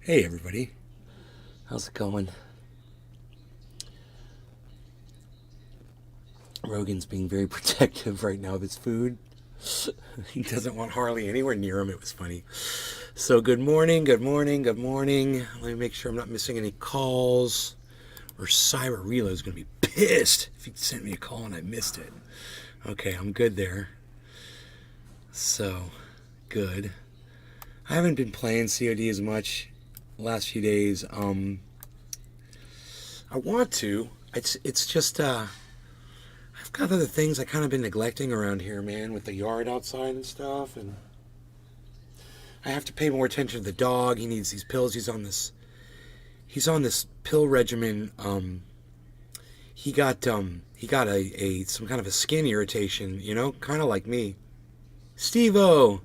Hey everybody, how's it going? Rogan's being very protective right now of his food. He doesn't want Harley anywhere near him. It was funny. So good morning, good morning, good morning. Let me make sure I'm not missing any calls. Or Cyber Reload's gonna be pissed if he sent me a call and I missed it. Okay, I'm good there. So, good. I haven't been playing COD as much the last few days. I want to. It's just I've got other things I kind of been neglecting around here, man, with the yard outside and stuff, and I have to pay more attention to the dog. He needs these pills. He's on this pill regimen. He got a some kind of a skin irritation, kind of like me. Steve-O.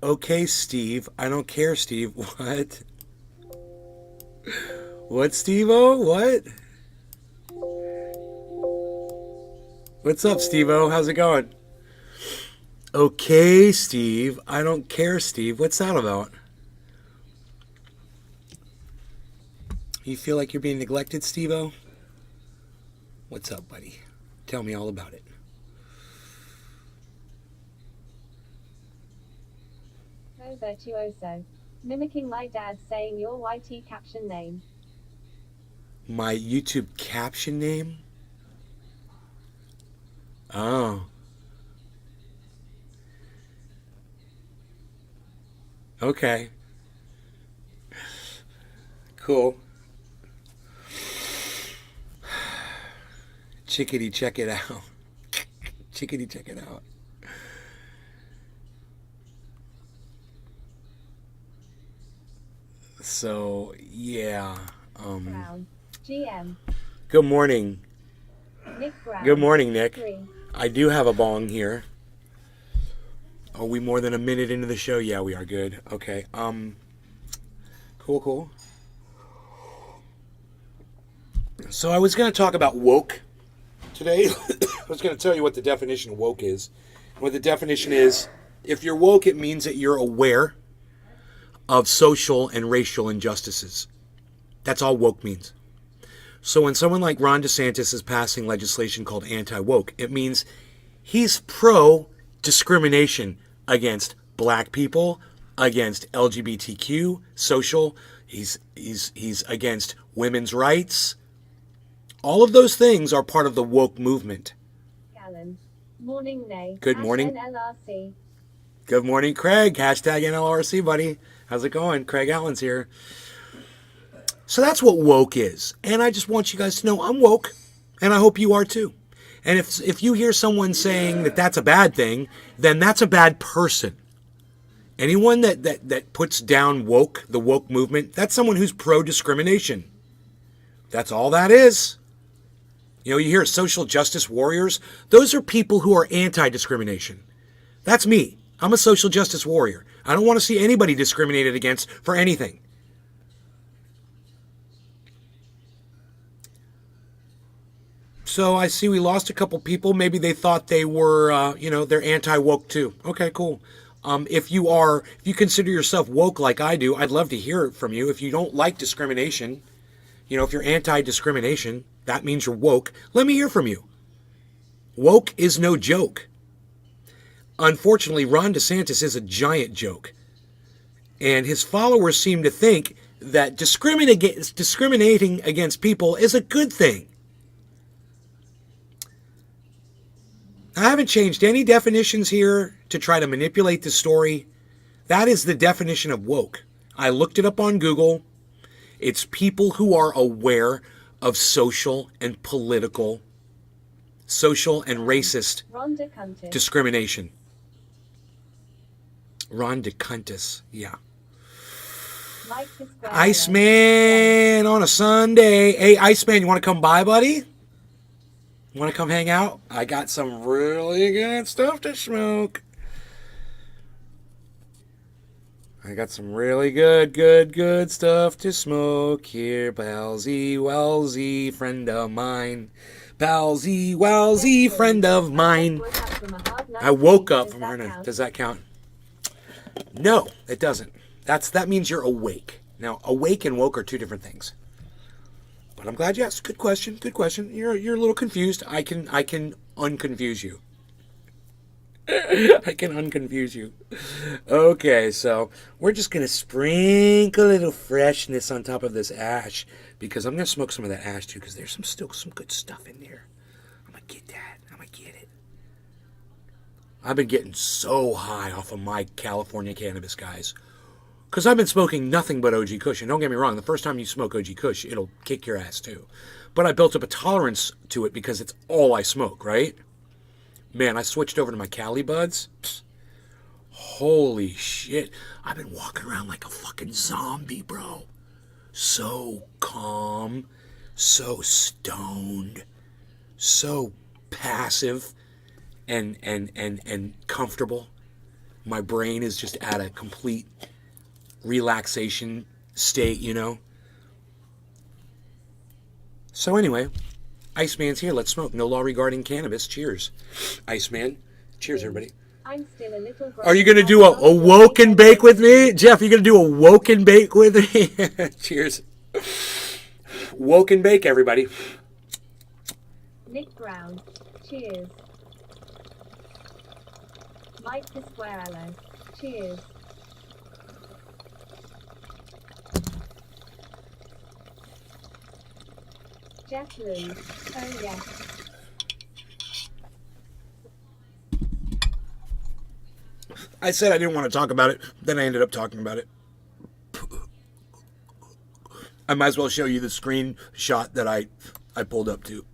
Okay, Steve. I don't care, Steve. What? What, Steve-O? What? What's up, Steve-O? How's it going? Okay, Steve. I don't care, Steve. What's that about? You feel like you're being neglected, Steve-O? What's up, buddy? Tell me all about it. Oh, virtuoso. Mimicking my dad saying your YT caption name. My YouTube caption name? Oh. Okay. Cool. Chickadee, check it out. Chickadee, check it out. So, yeah. Brown. GM. Good morning. Nick Brown. Good morning, Nick. 3. I do have a bong here. Are we more than a minute into the show? Yeah, we are. Good. Okay. Cool. So I was going to talk about woke today. I was going to tell you what the definition of woke is. What the definition is, if you're woke, it means that you're aware of social and racial injustices. That's all woke means. So when someone like Ron DeSantis is passing legislation called anti-woke, it means he's pro-discrimination against black people, against LGBTQ, social. He's against women's rights. All of those things are part of the woke movement. Gallon. Morning, Nay. Good morning. NLRC. Good morning, Craig. Hashtag NLRC, buddy. How's it going? Craig Allen's here. So that's what woke is. And I just want you guys to know I'm woke, and I hope you are too. And if you hear someone saying that that's a bad thing, then that's a bad person. Anyone that puts down woke, the woke movement, that's someone who's pro-discrimination. That's all that is. You hear social justice warriors. Those are people who are anti-discrimination. That's me. I'm a social justice warrior. I don't want to see anybody discriminated against for anything. So I see we lost a couple people. Maybe they thought they were, they're anti-woke too. Okay, cool. If you consider yourself woke like I do, I'd love to hear it from you. If you don't like discrimination, if you're anti-discrimination, that means you're woke. Let me hear from you. Woke is no joke. Unfortunately, Ron DeSantis is a giant joke. And his followers seem to think that discriminating against people is a good thing. I haven't changed any definitions here to try to manipulate the story. That is the definition of woke. I looked it up on Google. It's people who are aware of social and political, social and racist discrimination. Ron DeSantis, yeah. Iceman on a Sunday. Hey, Iceman, you want to come by, buddy? You want to come hang out? I got some really good stuff to smoke. I got some really good stuff to smoke here. Palsy Wellsy, friend of mine. Palsy Wellsy, friend of mine. I woke up from her. Does that count? No, it doesn't. That means you're awake. Now, awake and woke are two different things. But I'm glad you asked. Good question. Good question. You're a little confused. I can unconfuse you. I can unconfuse you. Okay, so we're just gonna sprinkle a little freshness on top of this ash because I'm gonna smoke some of that ash too because there's still some good stuff in there. I'm gonna get that. I'm gonna get it. I've been getting so high off of my California cannabis, guys. Because I've been smoking nothing but OG Kush. And don't get me wrong, the first time you smoke OG Kush, it'll kick your ass too. But I built up a tolerance to it because it's all I smoke, right? Man, I switched over to my Cali Buds. Psst, holy shit. I've been walking around like a fucking zombie, bro. So calm, so stoned, so passive and comfortable. My brain is just at a complete relaxation state, you know? So anyway, Iceman's here. Let's smoke. No law regarding cannabis. Cheers. Iceman. Cheers, everybody. I'm still a little. Are you going to do a woke and bake with me? Jeff, you going to do a woke and bake with me? Cheers. Woke and bake, everybody. Nick Brown. Cheers. Mike Pasquarello. Cheers. Jeff Lou. Oh yes. I said I didn't want to talk about it, then I ended up talking about it. I might as well show you the screenshot that I pulled up to.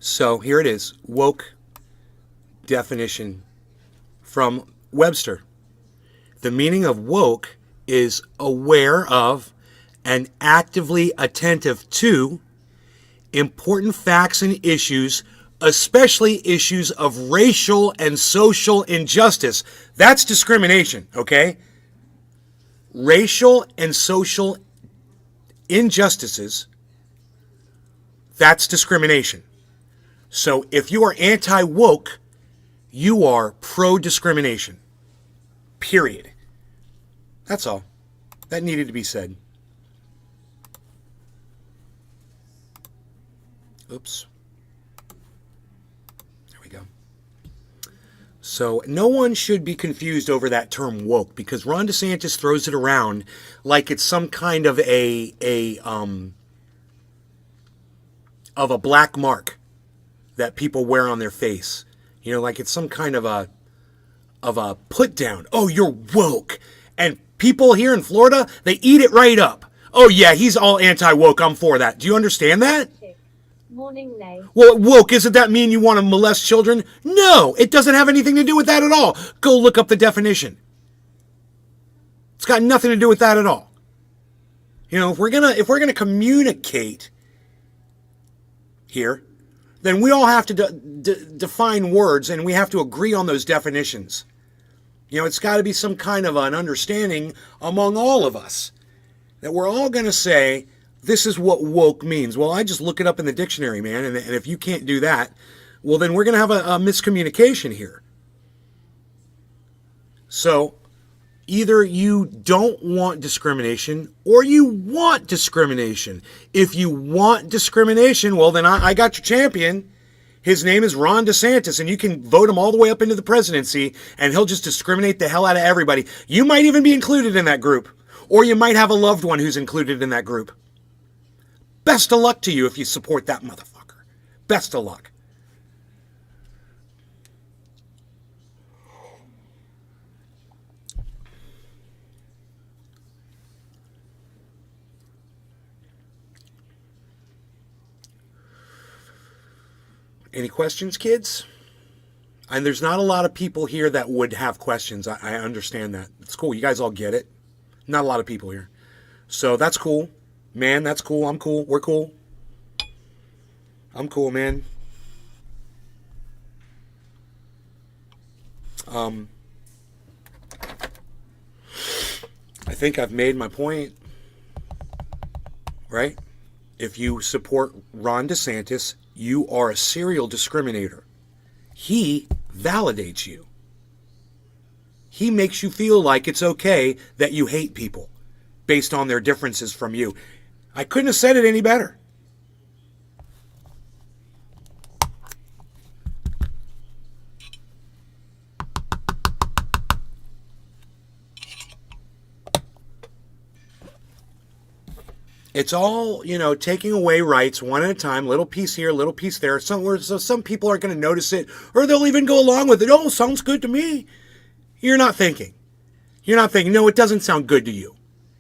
So here it is, woke definition from Webster. The meaning of woke is aware of and actively attentive to important facts and issues, especially issues of racial and social injustice. That's discrimination, okay? Racial and social injustices, that's discrimination. So if you are anti-woke, you are pro-discrimination. Period. That's all. That needed to be said. Oops. There we go. So no one should be confused over that term woke because Ron DeSantis throws it around like it's some kind of a black mark that people wear on their face. You know, like it's some kind of a put down. Oh, you're woke. And people here in Florida, they eat it right up. Oh yeah, he's all anti-woke. I'm for that. Do you understand that? Morning, Nay. Well, woke, doesn't that mean you want to molest children? No, it doesn't have anything to do with that at all. Go look up the definition. It's got nothing to do with that at all. You know, if we're gonna communicate here, then we all have to define words and we have to agree on those definitions. You know, it's got to be some kind of an understanding among all of us that we're all going to say, this is what woke means. Well, I just look it up in the dictionary, man, and if you can't do that, well, then we're going to have a miscommunication here. So either you don't want discrimination or you want discrimination. If you want discrimination, well, then I got your champion. His name is Ron DeSantis, and you can vote him all the way up into the presidency, and he'll just discriminate the hell out of everybody. You might even be included in that group, or you might have a loved one who's included in that group. Best of luck to you if you support that motherfucker. Best of luck. Any questions, kids? And there's not a lot of people here that would have questions. I understand that. It's cool. You guys all get it. Not a lot of people here. So that's cool. Man, that's cool. I'm cool. We're cool. I'm cool, man. I think I've made my point, right? If you support Ron DeSantis, you are a serial discriminator. He validates you. He makes you feel like it's okay that you hate people based on their differences from you. I couldn't have said it any better. It's all, taking away rights one at a time, little piece here, little piece there. So some people aren't going to notice it, or they'll even go along with it. Oh, sounds good to me. You're not thinking. No, it doesn't sound good to you.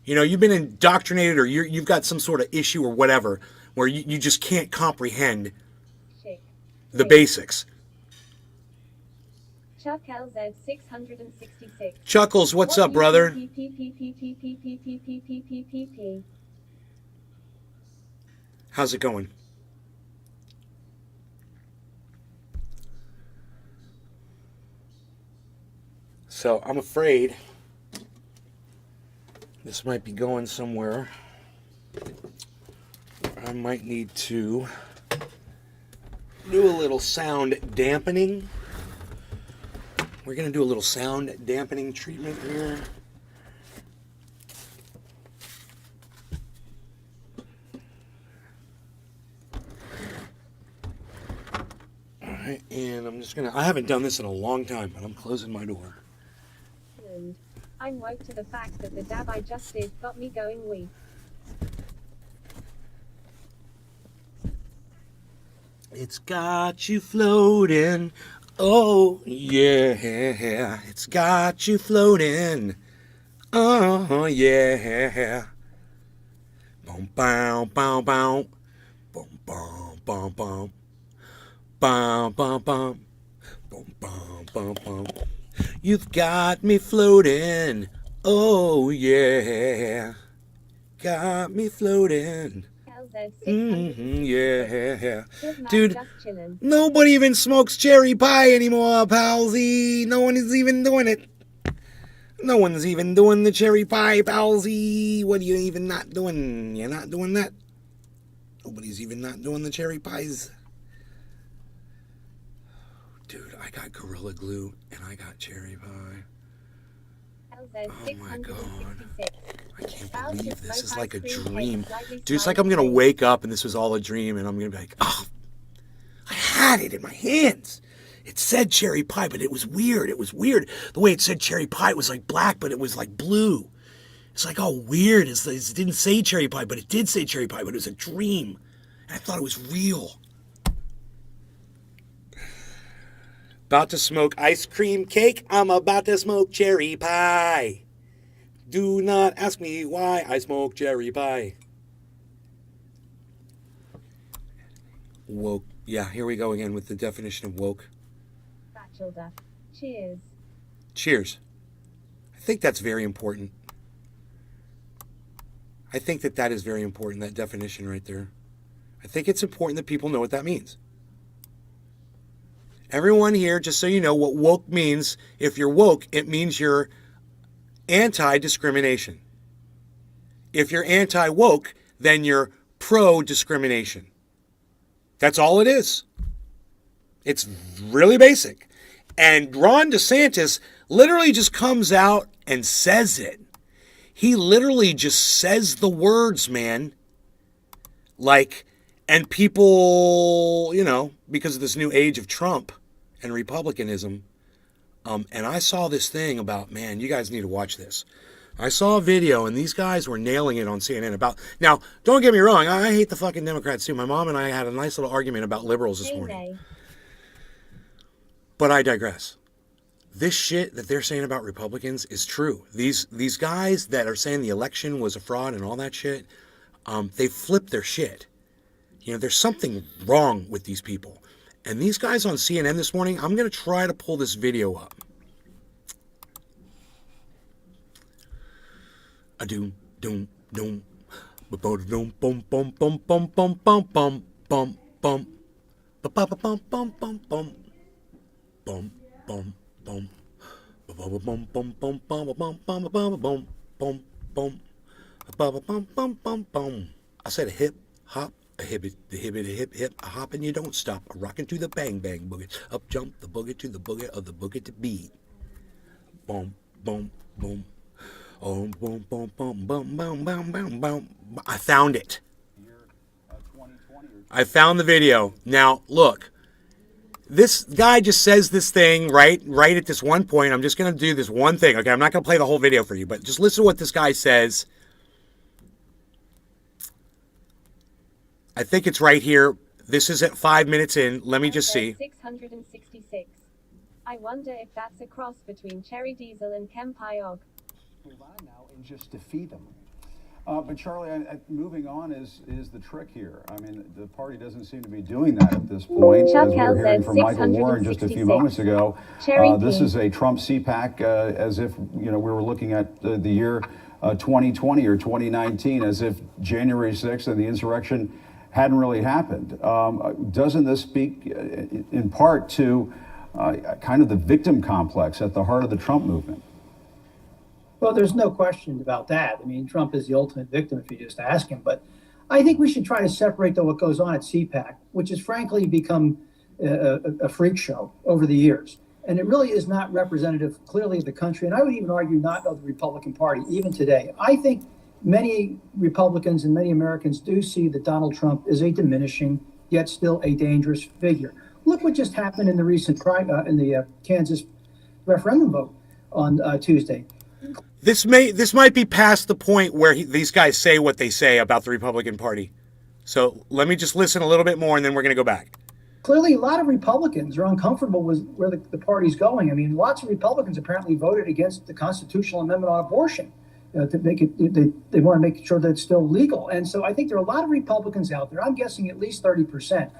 You've been indoctrinated, or you've got some sort of issue or whatever, where you just can't comprehend the basics. Chuck LZ 666. Chuckles, what's up, brother? How's it going? So I'm afraid this might be going somewhere. I might need to do a little sound dampening. We're going to do a little sound dampening treatment here. And I'm just I haven't done this in a long time, but I'm closing my door. And I'm woke to the fact that the dab I just did got me going weak. It's got you floating. Oh, yeah. It's got you floating. Oh, yeah. Boom, bow, bow, bow. Boom, boom, boom, boom. Bum, bum, bum. Bum, bum, bum, bum. You've got me floating. Oh, yeah. Got me floating. Yeah. Dude, nobody even smokes cherry pie anymore, palsy. No one is even doing it. No one's even doing the cherry pie, palsy. What are you even not doing? You're not doing that? Nobody's even not doing the cherry pies. Dude, I got Gorilla Glue and I got cherry pie. Oh my god. I can't believe this is like a dream. Dude, it's like I'm going to wake up and this was all a dream and I'm going to be like, oh, I had it in my hands. It said cherry pie, but it was weird. It was weird. The way it said cherry pie, it was like black, but it was like blue. It's like, oh, weird. It didn't say cherry pie, but it did say cherry pie, but it was a dream. And I thought it was real. About to smoke ice cream cake. I'm about to smoke cherry pie. Do not ask me why I smoke cherry pie. Woke. Yeah, here we go again with the definition of woke. Bachelor. Cheers. Cheers. I think that's very important. I think that is very important, that definition right there. I think it's important that people know what that means. Everyone here, just so you know what woke means, if you're woke, it means you're anti-discrimination. If you're anti-woke, then you're pro-discrimination. That's all it is. It's really basic. And Ron DeSantis literally just comes out and says it. He literally just says the words, man. And people, because of this new age of Trump and Republicanism, and I saw this thing about, man, you guys need to watch this. I saw a video, and these guys were nailing it on CNN about... Now, don't get me wrong, I hate the fucking Democrats, too. My mom and I had a nice little argument about liberals this morning. But I digress. This shit that they're saying about Republicans is true. These guys that are saying the election was a fraud and all that shit, they flipped their shit. There's something wrong with these people. And these guys on CNN this morning, I'm going to try to pull this video up. A doom, doom, doom. Ba-ba-da-dum, bum, bum, bum, bum, bum, bum, bum, bum, bum. Ba-ba-ba-bum, bum, bum, bum. Bum, bum, bum. Ba-ba-ba-bum, bum, bum, bum, bum, bum, bum, bum, bum, bum. Ba-ba-bum, bum, bum, bum. I said a hip, hop, a hibbit, the hibbit, a hip, hip, a hop, and you don't stop. A rockin' to the bang, bang, boogie. Up jump the boogie to the boogie of the boogie to beat. Boom, boom, boom. Oh, boom, boom, boom, boom, boom, boom, boom, boom. I found it. I found the video. Now, look. This guy just says this thing right at this one point. I'm just going to do this one thing. Okay, I'm not going to play the whole video for you, but just listen to what this guy says. I think it's right here. This is at 5 minutes in. Let me just see. 666. I wonder if that's a cross between Cherry Diesel and Kem Pyog. Move on now and just defeat them. But Charlie, moving on is the trick here. I mean, the party doesn't seem to be doing that at this point. Chuck As we were hearing said from Michael Warren just a few 666. moments ago, Cherry this P. is a Trump CPAC, as if we were looking at the year 2020 or 2019, as if January 6th and the insurrection hadn't really happened. Doesn't this speak in part to kind of the victim complex at the heart of the Trump movement? Well, there's no question about that. I mean, Trump is the ultimate victim if you just ask him. But I think we should try to separate, though, what goes on at CPAC, which has frankly become a freak show over the years. And it really is not representative, clearly, of the country. And I would even argue not of the Republican Party, even today. I think many Republicans and many Americans do see that Donald Trump is a diminishing, yet still a dangerous figure. Look what just happened in the recent Kansas referendum vote on Tuesday. This might be past the point where these guys say what they say about the Republican Party. So let me just listen a little bit more, and then we're going to go back. Clearly, a lot of Republicans are uncomfortable with where the party's going. I mean, lots of Republicans apparently voted against the constitutional amendment on abortion to make it. They want to make sure that it's still legal. And so I think there are a lot of Republicans out there. I'm guessing at least 30%,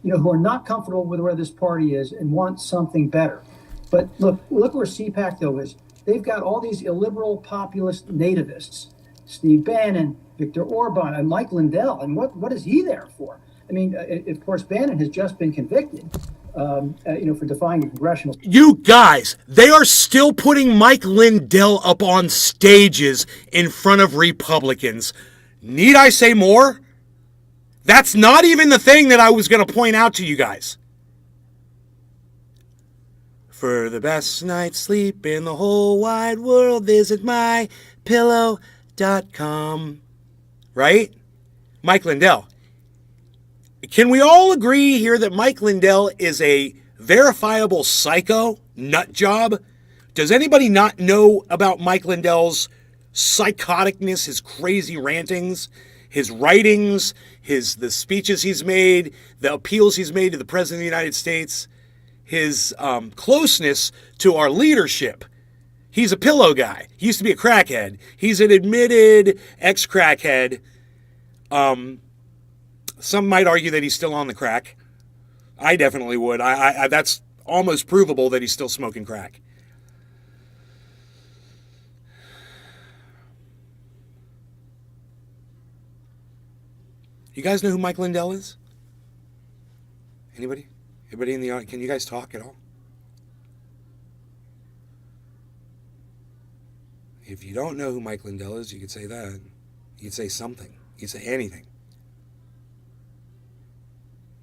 who are not comfortable with where this party is and want something better. But look where CPAC though is. They've got all these illiberal populist nativists, Steve Bannon, Viktor Orban, and Mike Lindell. And what is he there for? I mean, of course, Bannon has just been convicted, for defying the congressional. You guys, they are still putting Mike Lindell up on stages in front of Republicans. Need I say more? That's not even the thing that I was going to point out to you guys. For the best night's sleep in the whole wide world, visit mypillow.com. Right? Mike Lindell. Can we all agree here that Mike Lindell is a verifiable psycho nut job? Does anybody not know about Mike Lindell's psychoticness, his crazy rantings, his writings, the speeches he's made, the appeals he's made to the President of the United States? His closeness to our leadership. He's a pillow guy. He used to be a crackhead. He's an admitted ex-crackhead. Some might argue that he's still on the crack. I definitely would. I that's almost provable that he's still smoking crack. You guys know who Mike Lindell is? Anybody? Everybody in the audience, can you guys talk at all? If you don't know who Mike Lindell is, you could say that. You could say something. You could say anything.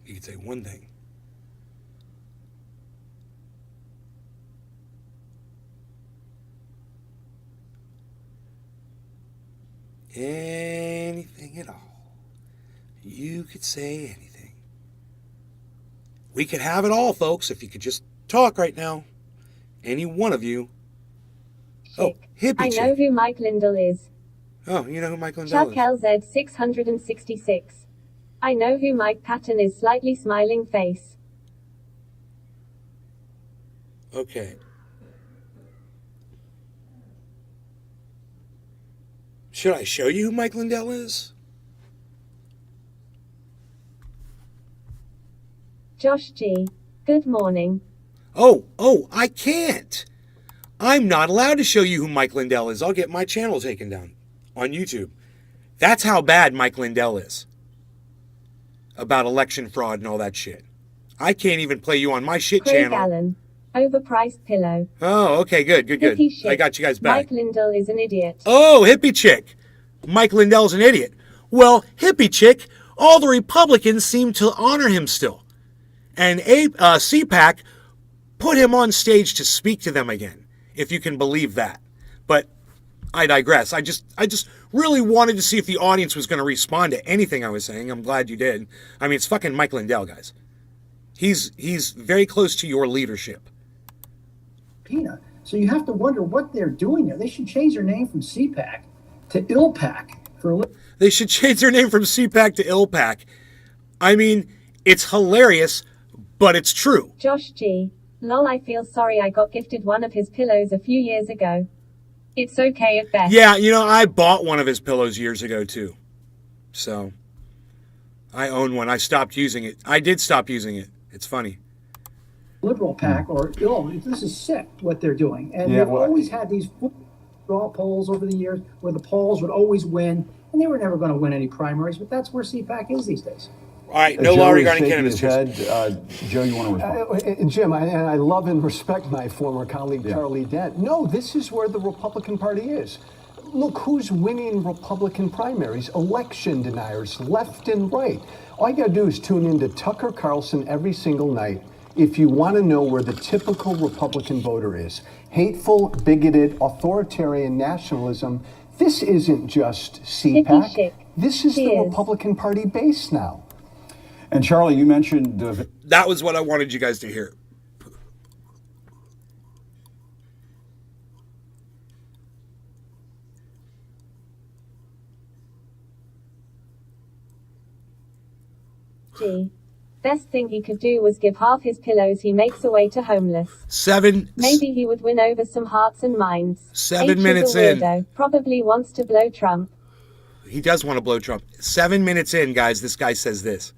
You could say one thing. Anything at all. You could say anything. We could have it all, folks, if you could just talk right now. Any one of you. Oh, hippie I chick. know who Mike Lindell is. Oh, you know who Mike Lindell Chuck is. LZ 666. I know who Mike Patton is. Slightly smiling face. Okay. Should I show you who Mike Lindell is? Josh G. Good morning. Oh, I can't. I'm not allowed to show you who Mike Lindell is. I'll get my channel taken down on YouTube. That's how bad Mike Lindell is about election fraud and all that shit. I can't even play you on my shit Craig channel. Allen. Overpriced pillow. Oh, okay, good. Hippie shit. I got you guys back. Mike Lindell is an idiot. Oh, hippie chick. Mike Lindell's an idiot. Well, hippie chick, all the Republicans seem to honor him still. And CPAC put him on stage to speak to them again, if you can believe that. But I digress. I just really wanted to see if the audience was going to respond to anything I was saying. I'm glad you did. I mean, it's fucking Mike Lindell, guys. He's very close to your leadership. Pina. So you have to wonder what they're doing there. They should change their name from CPAC to ILPAC for. They should change their name from CPAC to ILPAC. I mean, it's hilarious, but it's true. Josh G. Lol, I feel sorry I got gifted one of his pillows a few years ago. It's okay at best. Yeah, I bought one of his pillows years ago, too. So, I own one. I stopped using it. I did stop using it. It's funny. Liberal PAC or this is sick what they're doing, and Yeah, they've well, always had these straw polls over the years where the polls would always win, and they were never going to win any primaries. But that's where CPAC is these days. All right, no Joe law is regarding shaking cannabis. his head. Joe, you want to respond? And Jim, I love and respect my former colleague Yeah. Charlie Dent. No, this is where the Republican Party is. Look who's winning Republican primaries. Election deniers, left and right. All you got to do is tune into Tucker Carlson every single night if you want to know where the typical Republican voter is. Hateful, bigoted, authoritarian nationalism. This isn't just Hippie CPAC. chic. This is the Cheers. Republican Party base now. And Charlie, you mentioned That was what I wanted you guys to hear. G. Best thing he could do was give half his pillows he makes away to homeless. Maybe he would win over some hearts and minds. 7 H is minutes a in. weirdo. Probably wants to blow Trump. He does want to blow Trump. 7 minutes in, guys, this guy says this.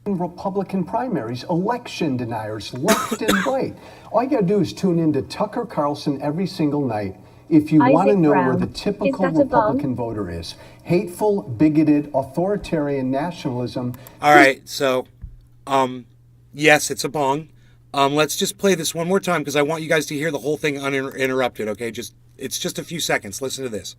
Republican primaries, election deniers, left and right. All you got to do is tune into Tucker Carlson every single night if you want to Isaac know Brown. where the typical Is that a bomb? Republican voter is. Hateful, bigoted, authoritarian nationalism. All right, so, yes, it's a bong. Let's just play this one more time because I want you guys to hear the whole thing uninterrupted, okay? It's just a few seconds. Listen to this.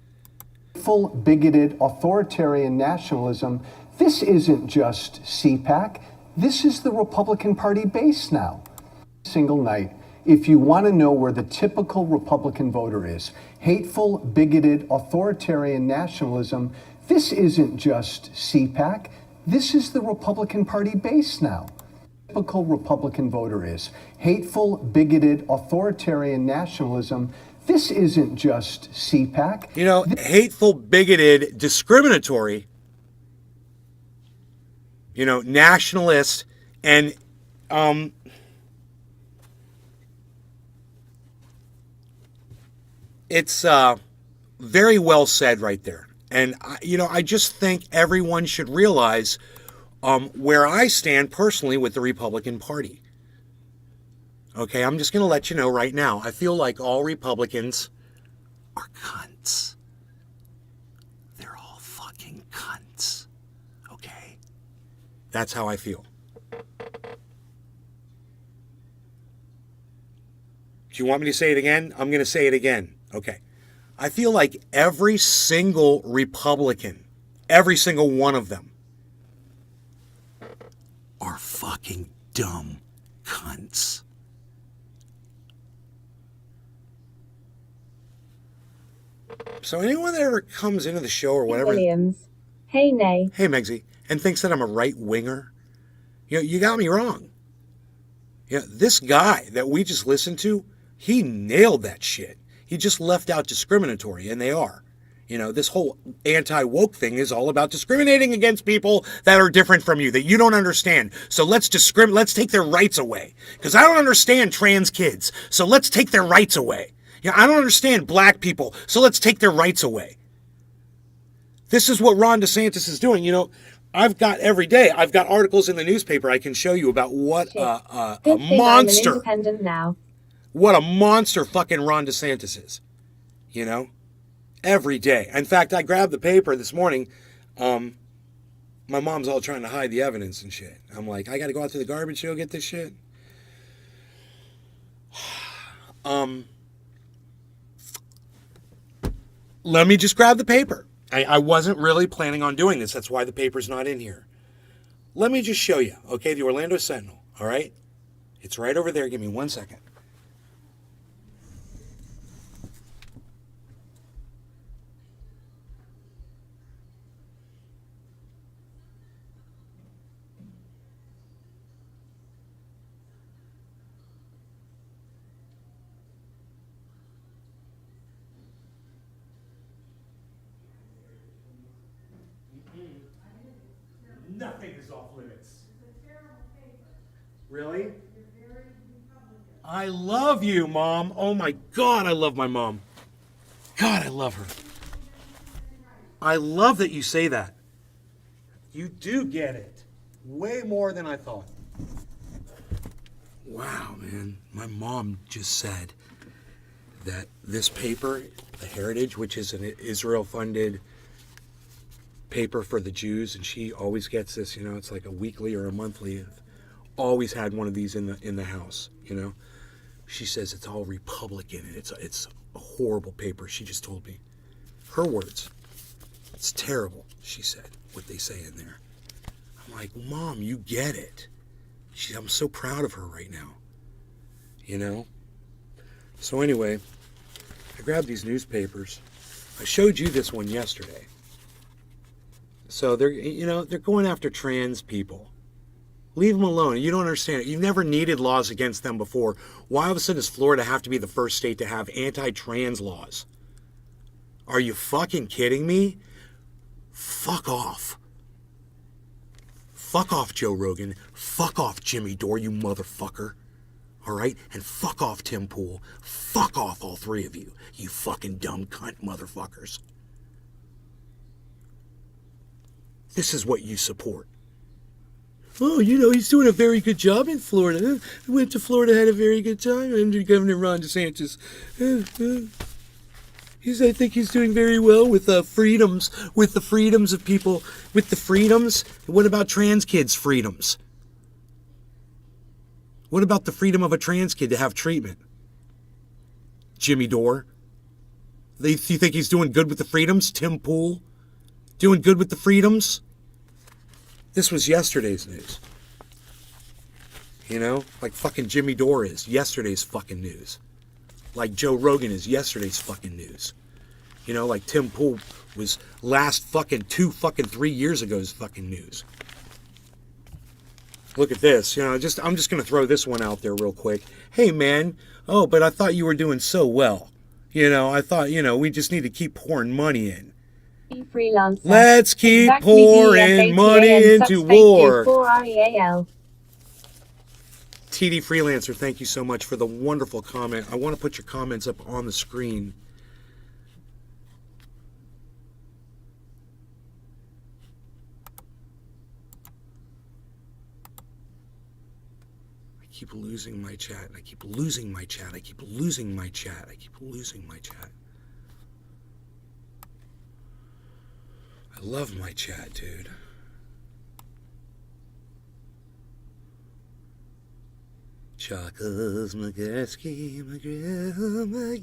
Hateful, bigoted, authoritarian nationalism. This isn't just CPAC. This is the Republican Party base now. Single night, if you want to know where the typical Republican voter is. Hateful, bigoted, authoritarian nationalism. This isn't just CPAC. This is the Republican Party base now. Typical Republican voter is. Hateful, bigoted, authoritarian nationalism. This isn't just CPAC. Hateful, bigoted, discriminatory, nationalist, and it's very well said right there. And, I just think everyone should realize where I stand personally with the Republican Party. Okay, I'm just going to let you know right now. I feel like all Republicans are cunts. They're all fucking cunts. Okay? That's how I feel. Do you want me to say it again? I'm going to say it again. Okay. I feel like every single Republican, every single one of them, are fucking dumb cunts. So anyone that ever comes into the show or whatever, Williams. Hey, nay. hey Megsy, and thinks that I'm a right winger, you got me wrong. This guy that we just listened to, he nailed that shit. He just left out discriminatory, and they are. This whole anti-woke thing is all about discriminating against people that are different from you, that you don't understand. So let's take their rights away. Because I don't understand trans kids, so let's take their rights away. I don't understand black people, so let's take their rights away. This is what Ron DeSantis is doing. I've got every day. I've got articles in the newspaper I can show you about what Shit. a Good thing I'm an monster, independent now. what a monster fucking Ron DeSantis is. You know, every day. In fact, I grabbed the paper this morning. My mom's all trying to hide the evidence and shit. I'm like, I got to go out to the garbage to go get this shit. Let me just grab the paper. I wasn't really planning on doing this. That's why the paper's not in here. Let me just show you, okay, the Orlando Sentinel, all right? It's right over there. Give me 1 second. Nothing is off limits. Really? I love you, Mom. Oh my God, I love my mom. God, I love her. I love that you say that. You do get it. Way more than I thought. Wow, man. My mom just said that this paper, The Heritage, which is an Israel-funded paper for the Jews, and she always gets this, you know, it's like a weekly or a monthly. Always had one of these in the house, you know. She says it's all Republican and it's a horrible paper. She just told me. Her words. It's terrible, she said, what they say in there. I'm like, Mom, you get it. I'm so proud of her right now. You know? So anyway, I grabbed these newspapers. I showed you this one yesterday. So they're going after trans people. Leave them alone. You don't understand it. You've never needed laws against them before. Why all of a sudden does Florida have to be the first state to have anti-trans laws? Are you fucking kidding me? Fuck off. Fuck off, Joe Rogan. Fuck off, Jimmy Dore, you motherfucker. All right? And fuck off, Tim Pool. Fuck off, all three of you. You fucking dumb cunt motherfuckers. This is what you support. Oh, you know, he's doing a very good job in Florida. I went to Florida, had a very good time under Governor Ron DeSantis. I think he's doing very well with the freedoms of people, with the freedoms. What about trans kids' freedoms? What about the freedom of a trans kid to have treatment? Jimmy Dore. You think he's doing good with the freedoms? Tim Pool? Doing good with the freedoms? This was yesterday's news. You know? Like fucking Jimmy Dore is yesterday's fucking news. Like Joe Rogan is yesterday's fucking news. You know, like Tim Pool was last fucking 3 years ago's fucking news. Look at this. You know, I'm just going to throw this one out there real quick. Hey, man. Oh, but I thought you were doing so well. You know, I thought, you know, we just need to keep pouring money in. Freelancer. Let's keep Exactly pouring money into war. TD Freelancer, thank you so much for the wonderful comment. I want to put your comments up on the screen. I keep losing my chat. I keep losing my chat. I keep losing my chat. I keep losing my chat. I love my chat, dude. Chakos Magarsky Magramagi.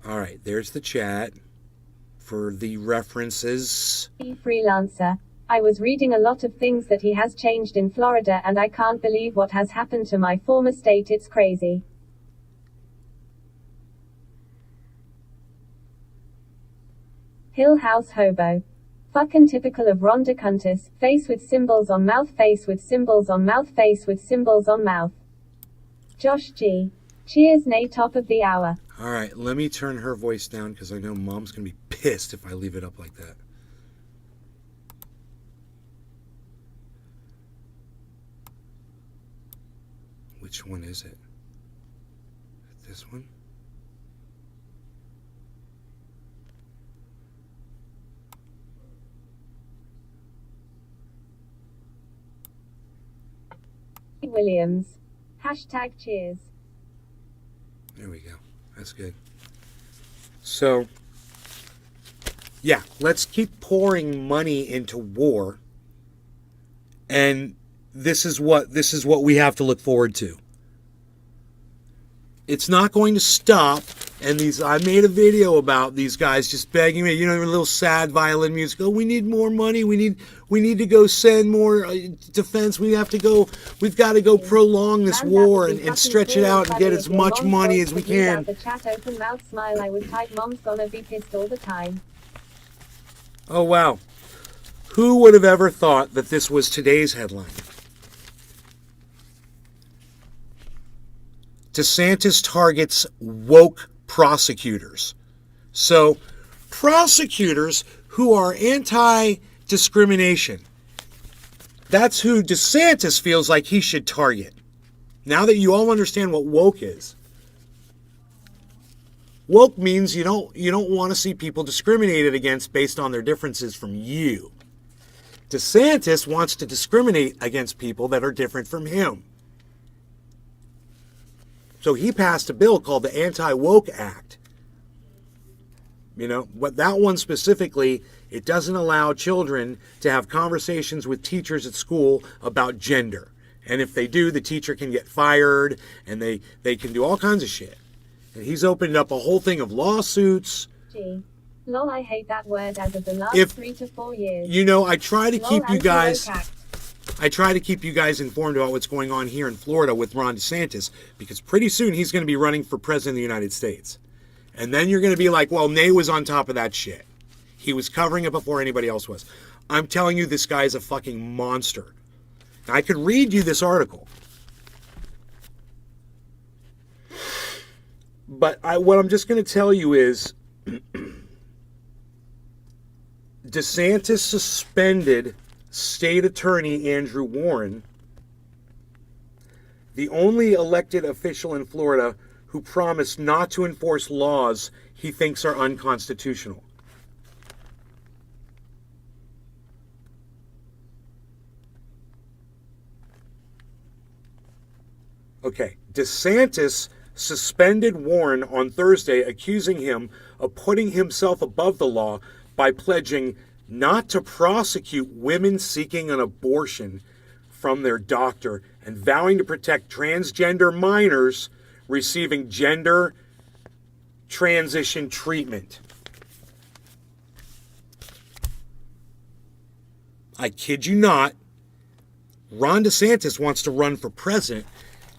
All right, there's the chat for the references. Freelancer. I was reading a lot of things that he has changed in Florida, and I can't believe what has happened to my former state. It's crazy. Hill House Hobo. Fucking typical of Ron DeSantis. Face with symbols on mouth, face with symbols on mouth, face with symbols on mouth. Josh G. Cheers, Nate, top of the hour. All right, let me turn her voice down because I know Mom's going to be pissed if I leave it up like that. Which one is it? This one? Williams. Hashtag cheers. There we go. That's good. So, yeah, let's keep pouring money into war. And this is what we have to look forward to. It's not going to stop. And I made a video about these guys just begging me, a little sad violin music. Oh, we need more money. We need to go send more defense. We've got to go prolong this war and stretch it out and get as much money as we can. The chat open mouth smile. I would type mom's gonna be pissed all the time. Oh, wow. Who would have ever thought that this was today's headline? DeSantis targets woke prosecutors. So, prosecutors who are anti-discrimination. That's who DeSantis feels like he should target. Now that you all understand what woke is. Woke means you don't want to see people discriminated against based on their differences from you. DeSantis wants to discriminate against people that are different from him. So he passed a bill called the Anti-Woke Act. But that one specifically, it doesn't allow children to have conversations with teachers at school about gender. And if they do, the teacher can get fired and they can do all kinds of shit. And he's opened up a whole thing of lawsuits. Gee. Lol, I hate that word as of the last 3 to 4 years. I try to keep you guys... I try to keep you guys informed about what's going on here in Florida with Ron DeSantis, because pretty soon he's going to be running for president of the United States. And then you're going to be like, well, Nate was on top of that shit. He was covering it before anybody else was. I'm telling you, this guy is a fucking monster. Now, I could read you this article. But what I'm just going to tell you is DeSantis suspended State Attorney Andrew Warren, the only elected official in Florida who promised not to enforce laws he thinks are unconstitutional. Okay, DeSantis suspended Warren on Thursday, accusing him of putting himself above the law by pledging not to prosecute women seeking an abortion from their doctor and vowing to protect transgender minors receiving gender transition treatment. I kid you not, Ron DeSantis wants to run for president,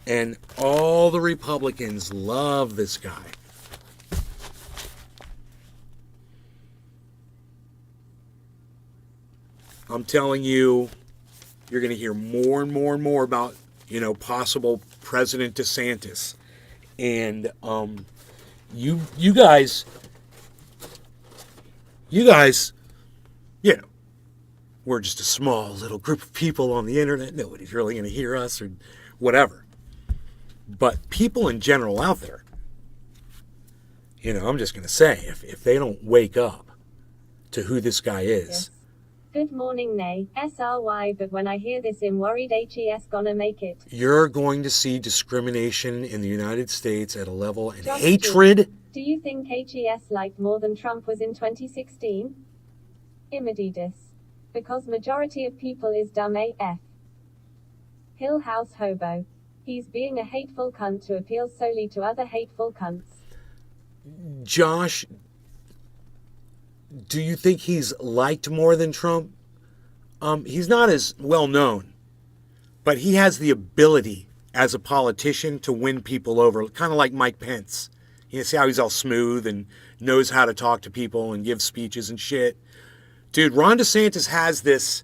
and all the Republicans love this guy. I'm telling you, you're going to hear more and more and more about, possible President DeSantis. And you guys, we're just a small little group of people on the internet. Nobody's really going to hear us or whatever. But people in general out there, I'm just going to say, if they don't wake up to who this guy is. Yes. Good morning, Nay. SRY, but when I hear this, I'm worried HES gonna make it. You're going to see discrimination in the United States at a level and Just hatred. Do you think HES liked more than Trump was in 2016? Immeditus. Because majority of people is dumb AF. Hill House Hobo. He's being a hateful cunt to appeal solely to other hateful cunts. Josh, do you think he's liked more than Trump? He's not as well known, but he has the ability as a politician to win people over, kind of like Mike Pence. You see how he's all smooth and knows how to talk to people and give speeches and shit. Dude, Ron DeSantis has this,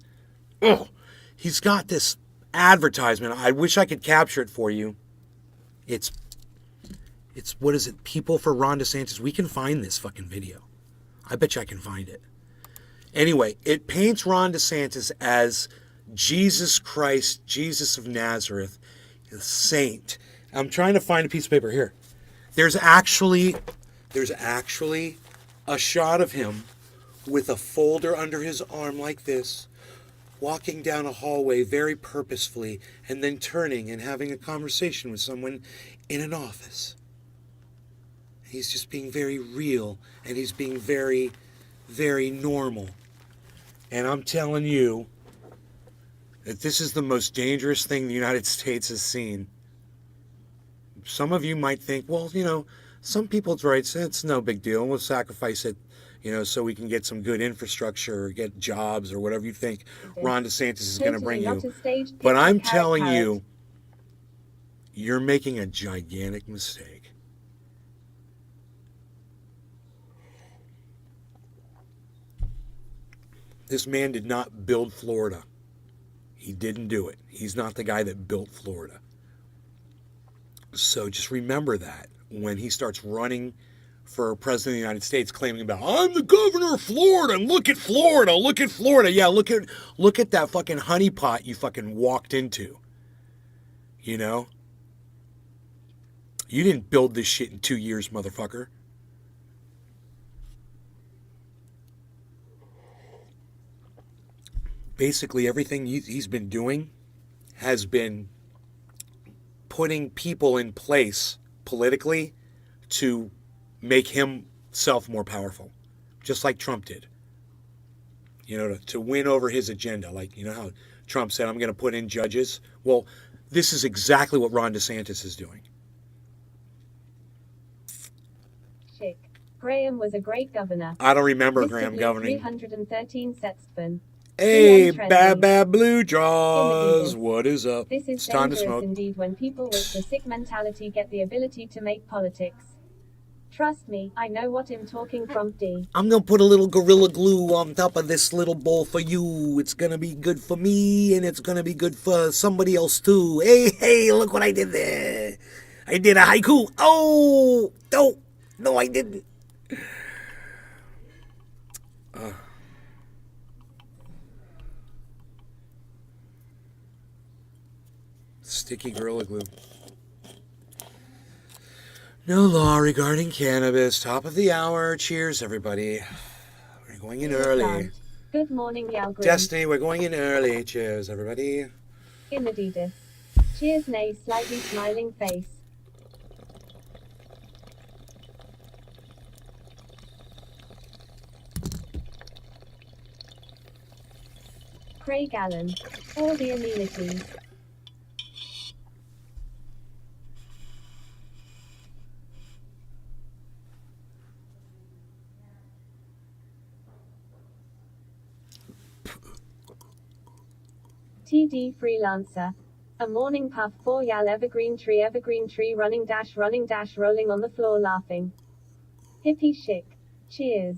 he's got this advertisement. I wish I could capture it for you. It's what is it? People for Ron DeSantis. We can find this fucking video. I bet you I can find it. Anyway, it paints Ron DeSantis as Jesus Christ, Jesus of Nazareth, the saint. I'm trying to find a piece of paper here. There's actually a shot of him with a folder under his arm like this, walking down a hallway very purposefully and then turning and having a conversation with someone in an office. He's just being very real, and he's being very, very normal. And I'm telling you that this is the most dangerous thing the United States has seen. Some of you might think, well, some people's rights, it's no big deal. We'll sacrifice it, so we can get some good infrastructure or get jobs or whatever you think Ron DeSantis is going to bring you. But I'm telling you, you're making a gigantic mistake. This man did not build Florida. He didn't do it. He's not the guy that built Florida. So just remember that when he starts running for president of the United States, claiming about, I'm the governor of Florida, and look at Florida, look at Florida. Yeah, look at that fucking honeypot you fucking walked into. You didn't build this shit in 2 years, motherfucker. Basically, everything he's been doing has been putting people in place politically to make himself more powerful, just like Trump did. To win over his agenda. Like, how Trump said, I'm going to put in judges. Well, this is exactly what Ron DeSantis is doing. Chick. Graham was a great governor. I don't remember Mr. Graham Blue, governing. 313 Setspan. Hey, Trendy. bad blue jaws. Indeed. What is up? This is It's time to dangerous smoke. indeed when people with the sick mentality get the ability to make politics. Trust me, I know what I'm talking from D. I'm going to put a little Gorilla Glue on top of this little bowl for you. It's going to be good for me, and it's going to be good for somebody else, too. Hey, look what I did there. I did a haiku. Oh, no, I didn't. Sticky Gorilla Glue. No law regarding cannabis. Top of the hour. Cheers, everybody. We're going in early. Good morning, Yalgrim. Destiny, we're going in early. Cheers, everybody. In Adidas. Cheers, nay, slightly smiling face. Craig Allen. All the amenities. TD Freelancer. A morning puff for Yal evergreen tree running dash rolling on the floor laughing. Hippie chic. Cheers.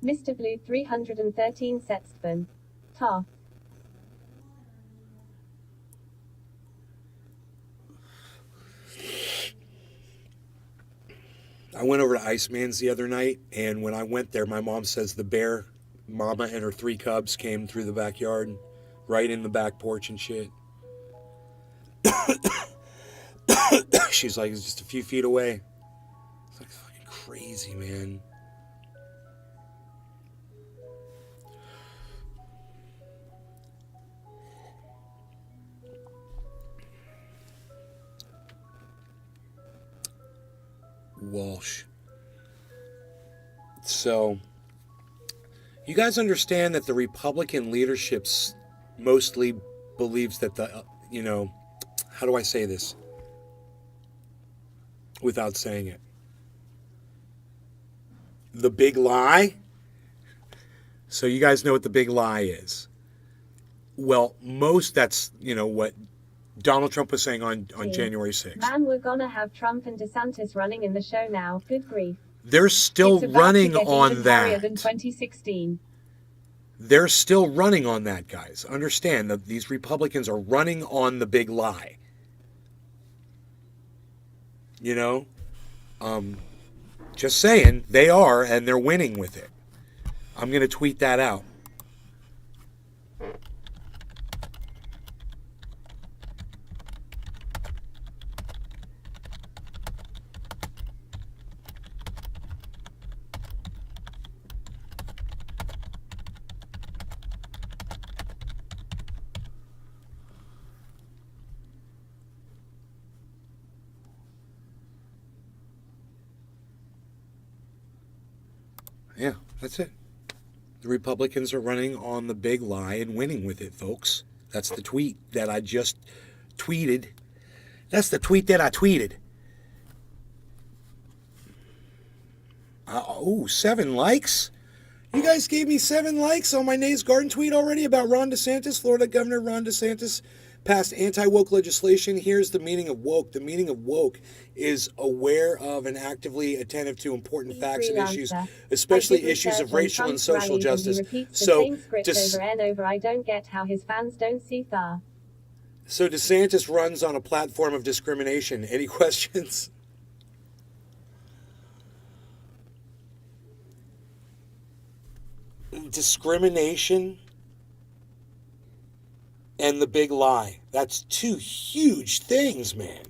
Mr. Blue 313 Setspan. Ta. I went over to Iceman's the other night, and when I went there, my mom says the bear mama and her 3 cubs came through the backyard, right in the back porch and shit. She's like, it's just a few feet away. It's like fucking crazy, man. Walsh. So, you guys understand that the Republican leadership mostly believes that how do I say this without saying it? The big lie? So you guys know what the big lie is. Well, that's, what Donald Trump was saying on January 6th. Man, we're gonna have Trump and DeSantis running in the show now. Good grief. They're still It's about running to get on even hairier that. than 2016. They're still running on that, guys. Understand that these Republicans are running on the big lie. Just saying, they are, and they're winning with it. I'm going to tweet that out. Yeah, that's it. The Republicans are running on the big lie and winning with it, folks. That's the tweet that I just tweeted. That's the tweet that I tweeted. 7 likes? You guys gave me 7 likes on my Nays Garden tweet already about Ron DeSantis. Florida Governor Ron DeSantis passed anti-woke legislation. Here's the meaning of woke. The meaning of woke is aware of and actively attentive to important facts and issues, especially issues of racial and social justice. So, I don't get how his fans don't see Thar. So DeSantis runs on a platform of discrimination. Any questions? Discrimination and the big lie. That's 2 huge things, man.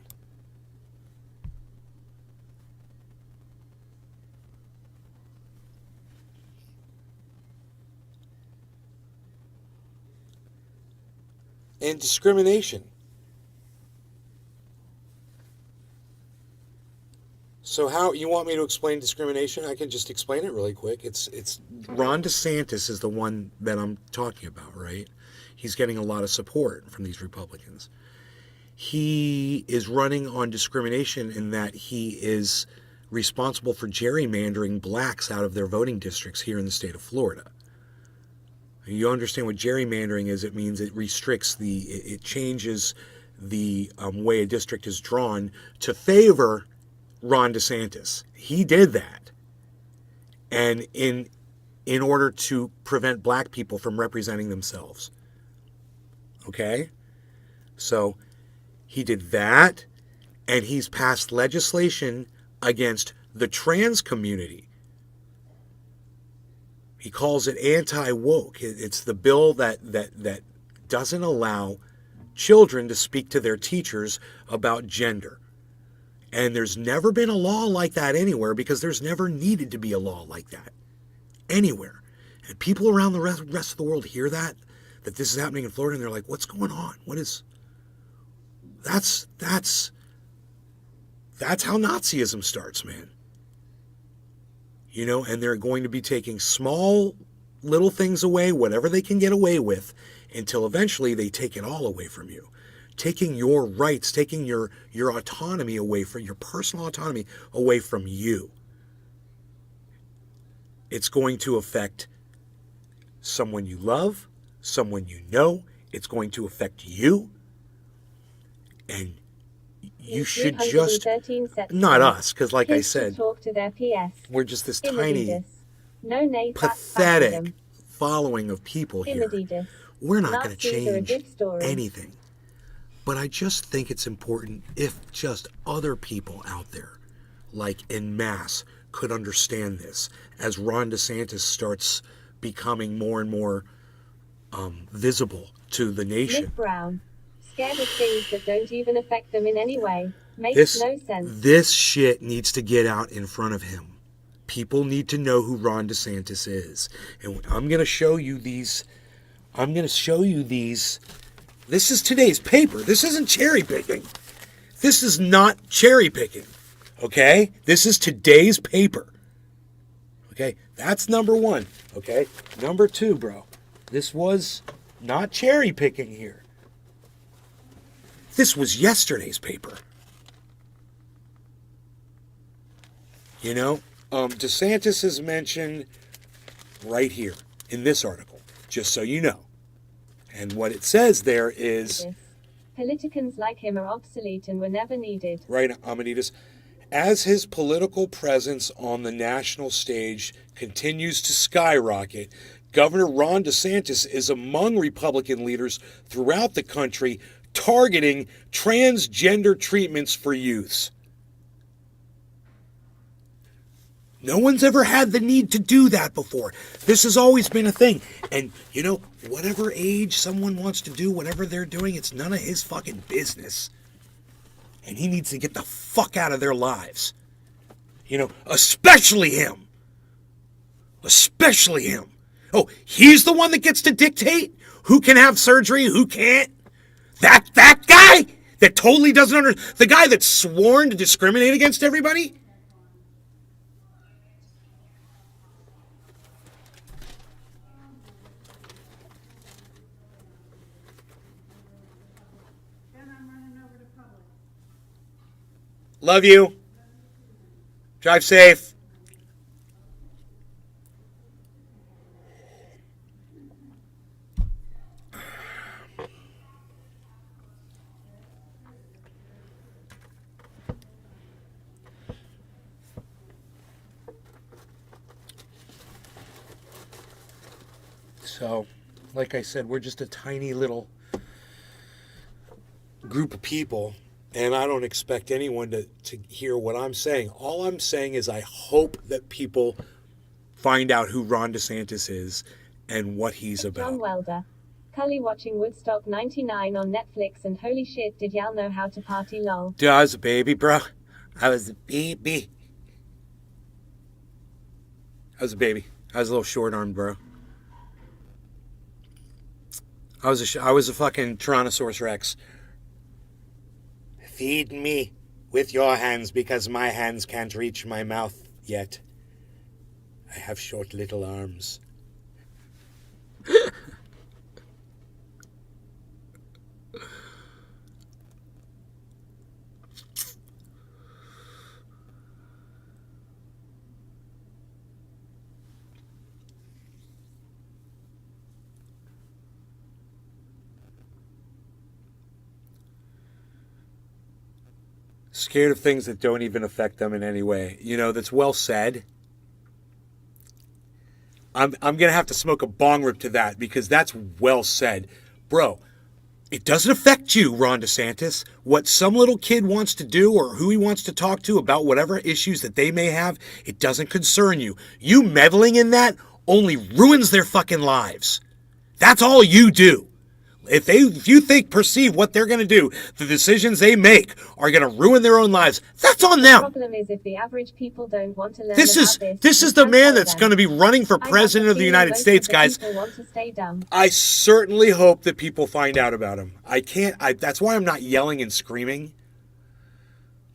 And discrimination. So how you want me to explain discrimination? I can just explain it really quick. It's Ron DeSantis is the one that I'm talking about, right? He's getting a lot of support from these Republicans. He is running on discrimination in that he is responsible for gerrymandering blacks out of their voting districts here in the state of Florida. You understand what gerrymandering is? It means it restricts it changes the way a district is drawn to favor Ron DeSantis. He did that. And in order to prevent black people from representing themselves. Okay? So he did that, and he's passed legislation against the trans community. He calls it anti-woke. It's the bill that doesn't allow children to speak to their teachers about gender. And there's never been a law like that anywhere because there's never needed to be a law like that anywhere. And people around the rest of the world hear that this is happening in Florida, and they're like, what's going on? What is... That's how Nazism starts, man. You know, and they're going to be taking small little things away, whatever they can get away with, until eventually they take it all away from you. Taking your rights, taking your autonomy away from your personal autonomy away from you. It's going to affect someone you love, someone you know. It's going to affect you. And you should just, not us, because like I said, talk to their PS. We're just this Immeditus. tiny, pathetic following of people here. We're not going to change anything. But I just think it's important if just other people out there, like en masse, could understand this as Ron DeSantis starts becoming more and more visible to the nation. Nick Brown, scared of things that don't even affect them in any way, makes no sense. This shit needs to get out in front of him. People need to know who Ron DeSantis is. And I'm going to show you these. This is today's paper. This isn't cherry picking. This is not cherry picking. Okay? This is today's paper. Okay? That's number 1. Okay? Number 2, bro. This was not cherry picking here. This was yesterday's paper. You know? DeSantis is mentioned right here in this article, just so you know. And what it says there is... Politicans like him are obsolete and were never needed. Right, Amanitas. As his political presence on the national stage continues to skyrocket, Governor Ron DeSantis is among Republican leaders throughout the country targeting transgender treatments for youths. No one's ever had the need to do that before. This has always been a thing. And, you know, whatever age someone wants to do, whatever they're doing, it's none of his fucking business. And he needs to get the fuck out of their lives. You know, especially him. Especially him. Oh, he's the one that gets to dictate who can have surgery, who can't? That guy that totally doesn't the guy that's sworn to discriminate against everybody? Love you. Drive safe. So, like I said, we're just a tiny little group of people, and I don't expect anyone to hear what I'm saying. All I'm saying is I hope that people find out who Ron DeSantis is and what he's John about. Welder. Cully watching Woodstock 99 on Netflix and holy shit, did y'all know how to party lol. Dude, I was a baby, bro. I was a baby. I was a baby. I was a little short-armed, bro. I was a fucking Tyrannosaurus Rex. Feed me with your hands because my hands can't reach my mouth yet. I have short little arms. Scared of things that don't even affect them in any way. You know, that's well said. I'm going to have to smoke a bong rip to that because that's well said. Bro, it doesn't affect you, Ron DeSantis. What some little kid wants to do or who he wants to talk to about whatever issues that they may have, it doesn't concern you. You meddling in that only ruins their fucking lives. That's all you do. If you perceive what they're going to do, the decisions they make are going to ruin their own lives, that's on The them. problem is if the average people don't want to learn This about is you the can't man tell that's them. going to be running for I got president of the feeling United most States, of the guys. people want to stay dumb. I certainly hope that people find out about him. That's why I'm not yelling and screaming.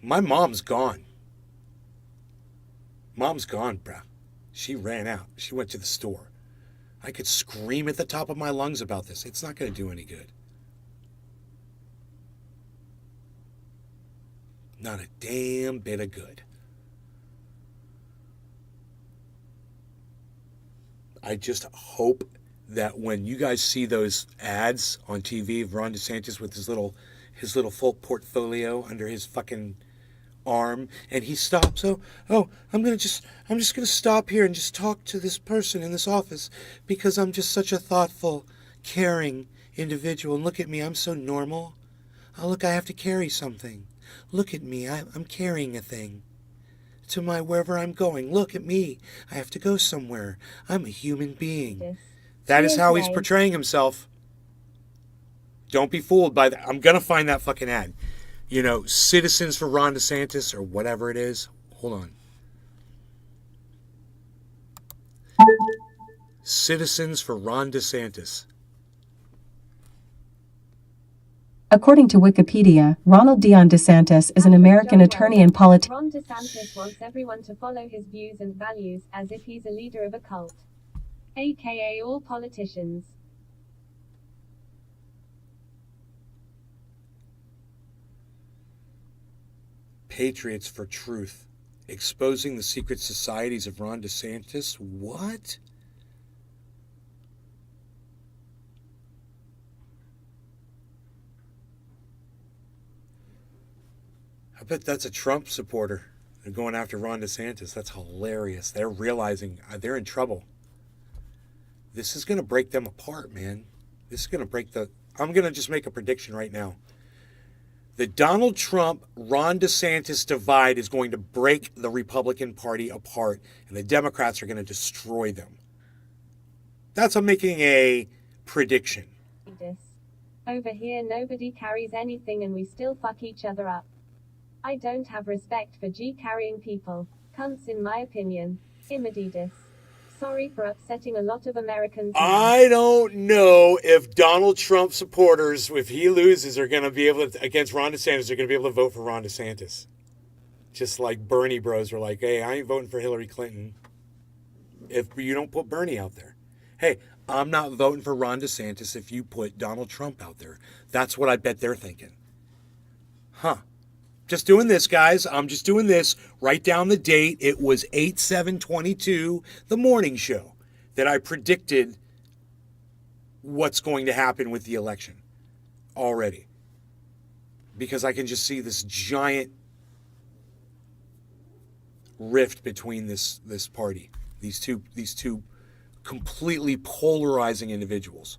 My mom's gone. Mom's gone, bruh. She ran out. She went to the store. I could scream at the top of my lungs about this. It's not going to do any good. Not a damn bit of good. I just hope that when you guys see those ads on TV of Ron DeSantis with his little full portfolio under his fucking arm, and he stops. I'm just gonna stop here and just talk to this person in this office because I'm just such a thoughtful, caring individual. And look at me, I'm so normal. Oh, look, I have to carry something. Look at me, I'm carrying a thing to my wherever I'm going. Look at me, I have to go somewhere. I'm a human being. This. That is how he's Seriously. portraying himself. Don't be fooled by that. I'm going to find that fucking ad. You know, Citizens for Ron DeSantis or whatever it is. Hold on. Citizens for Ron DeSantis. According to Wikipedia, Ronald Dion DeSantis is an American attorney and politician. Ron DeSantis wants everyone to follow his views and values as if he's a leader of a cult. AKA all politicians. Patriots for Truth. Exposing the secret societies of Ron DeSantis. What? I bet that's a Trump supporter. They're going after Ron DeSantis. That's hilarious. They're realizing they're in trouble. This is going to break them apart, man. This is going to break the... I'm going to just make a prediction right now. The Donald Trump, Ron DeSantis divide is going to break the Republican Party apart, and the Democrats are going to destroy them. I'm making a prediction. This. Over here nobody carries anything and we still fuck each other up. I don't have respect for G-carrying people. Cunts in my opinion. Imadidas. Sorry for upsetting a lot of Americans. I don't know if Donald Trump supporters, if he loses, are going to be able to, against Ron DeSantis, they're going to be able to vote for Ron DeSantis. Just like Bernie bros were like, hey, I ain't voting for Hillary Clinton if you don't put Bernie out there. Hey, I'm not voting for Ron DeSantis if you put Donald Trump out there. That's what I bet they're thinking. Huh. Just doing this, guys. I'm just doing this. Write down the date. It was 8/7/22, the morning show, that I predicted what's going to happen with the election already. Because I can just see this giant rift between this party, these two completely polarizing individuals,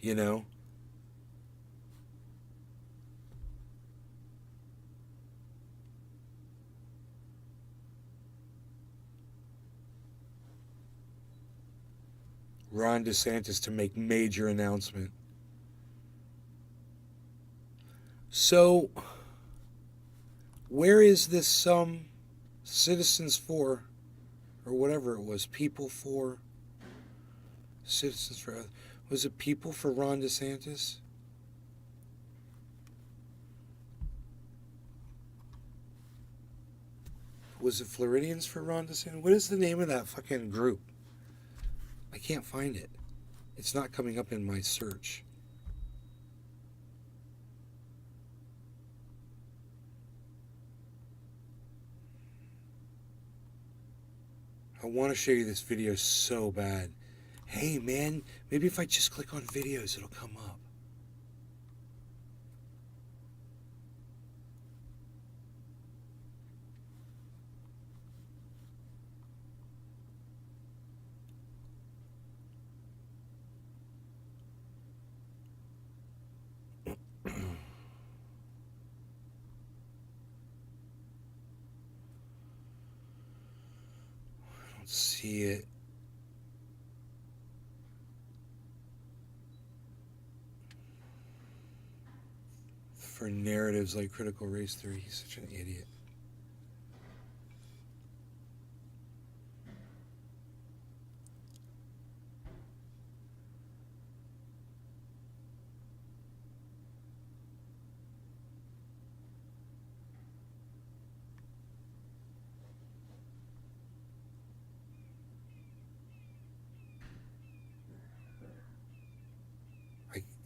you know. Ron DeSantis to make major announcement. So, where is this Citizens for, or whatever it was, People for, Citizens for, was it People for Ron DeSantis? Was it Floridians for Ron DeSantis? What is the name of that fucking group? I can't find it. It's not coming up in my search. I want to show you this video so bad. Hey man, maybe if I just click on videos, it'll come up. See it. For narratives like critical race theory, he's such an idiot.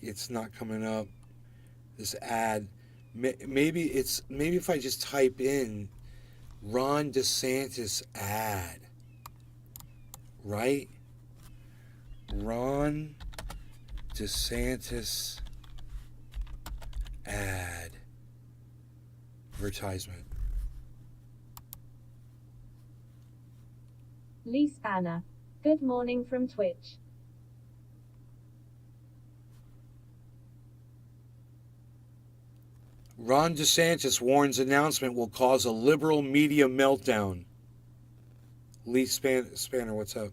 It's not coming up. This ad, maybe if I just type in Ron DeSantis ad, right? Ron DeSantis ad advertisement. Lee Spanner. Good morning from Twitch. Ron DeSantis warns announcement will cause a liberal media meltdown. Lee Spanner, what's up?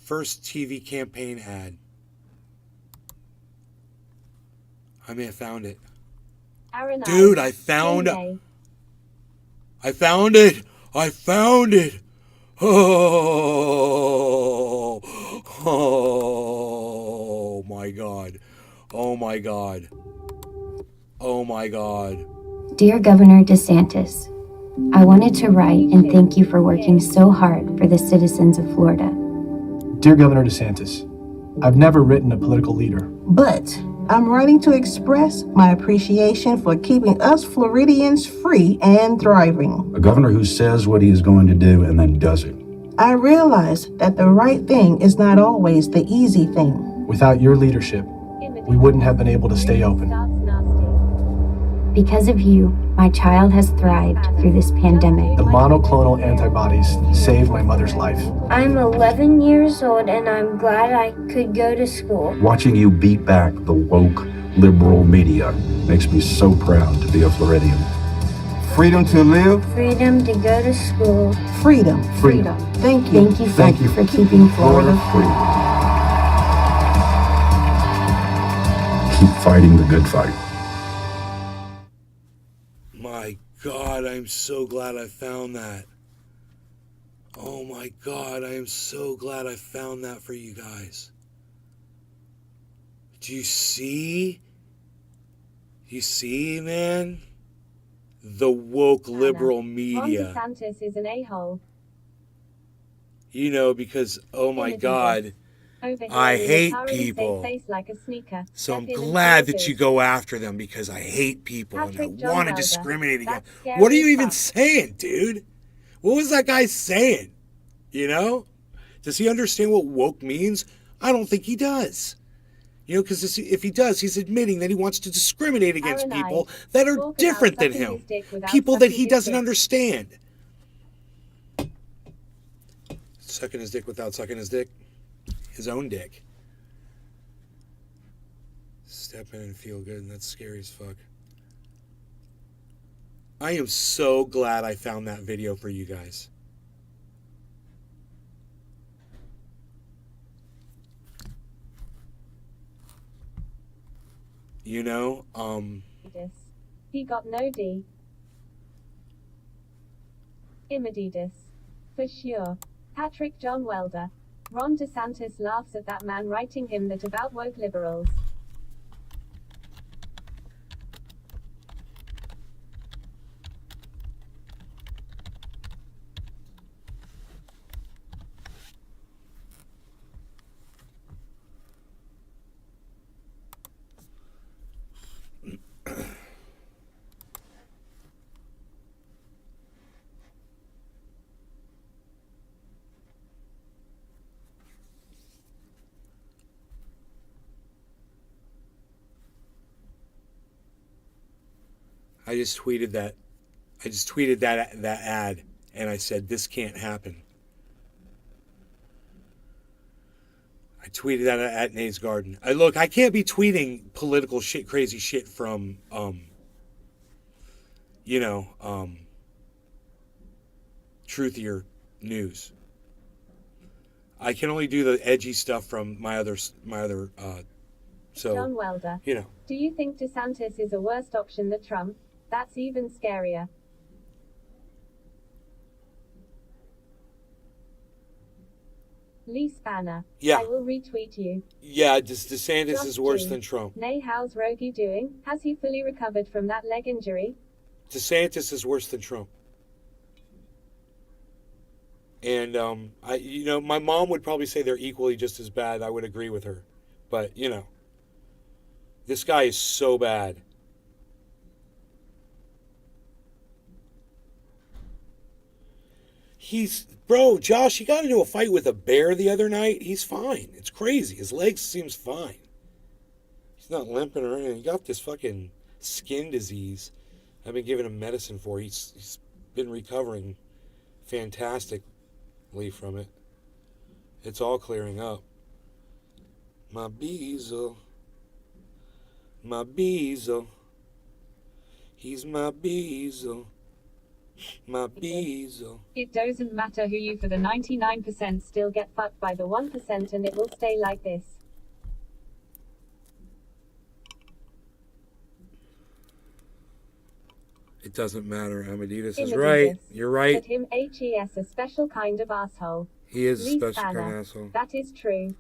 First TV campaign ad. I may have found it. Aaron Dude, I. I found J-Day. I found it. I found it. Oh, oh my God. Oh my God. Oh my God. Dear Governor DeSantis, I wanted to write and thank you for working so hard for the citizens of Florida. Dear Governor DeSantis, I've never written a political leader. But I'm writing to express my appreciation for keeping us Floridians free and thriving. A governor who says what he is going to do and then does it. I realize that the right thing is not always the easy thing. Without your leadership, we wouldn't have been able to stay open. Because of you, my child has thrived through this pandemic. The monoclonal antibodies saved my mother's life. I'm 11 years old and I'm glad I could go to school. Watching you beat back the woke liberal media makes me so proud to be a Floridian. Freedom to live. Freedom to go to school. Freedom. Freedom. Thank you. Thank you for keeping Florida free. Keep fighting the good fight. My God, I'm so glad I found that. Oh my God, I am so glad I found that for you guys. Do you see? You see, man? The woke liberal media. Ron DeSantis is an a-hole. You know, because, oh my God, Over here, I hate Atari stay people. face like a sneaker. So I'm Step in and glad feel that you good. go after them because I hate people and Patrick I John want to Welder. discriminate against. That's scary What are you as even fuck. saying, dude? What was that guy saying? You know? Does he understand what woke means? I don't think he does. You know, because if he does, he's admitting that he wants to discriminate against Aaron people Ives. that are Talk about different than sucking him. his dick without People that sucking he his doesn't dick. understand. Sucking his dick without sucking his dick. His own dick. Step in and feel good, and that's scary as fuck. I am so glad I found that video for you guys. You know, He got no D. Imadidas. For sure. Patrick John Welder. Ron DeSantis laughs at that man writing him that about woke liberals. I just tweeted that. I just tweeted that ad, and I said this can't happen. I tweeted that at Nate's Garden. I can't be tweeting political shit, crazy shit from, truthier news. I can only do the edgy stuff from my other. John Welder. Do you think DeSantis is a worse option than Trump? That's even scarier. Lee Spanner. Yeah. I will retweet you. Yeah, DeSantis Josh is worse G. than Trump. Nay, how's Rogie doing? Has he fully recovered from that leg injury? DeSantis is worse than Trump. And my mom would probably say they're equally just as bad. I would agree with her. But, this guy is so bad. Bro, Josh, he got into a fight with a bear the other night. He's fine. It's crazy. His leg seems fine. He's not limping or anything. He got this fucking skin disease I've been giving him medicine for. He's been recovering fantastically from it. It's all clearing up. My Beezle. My Beezle. He's my Beezle. My Beezle. It doesn't matter who you for the 99% still get fucked by the 1% and it will stay like this. It doesn't matter. Amadidas is Imadidas. right. You're right. But him HES a special kind of asshole. He is a Lee special kind Spanner. of asshole. That is true.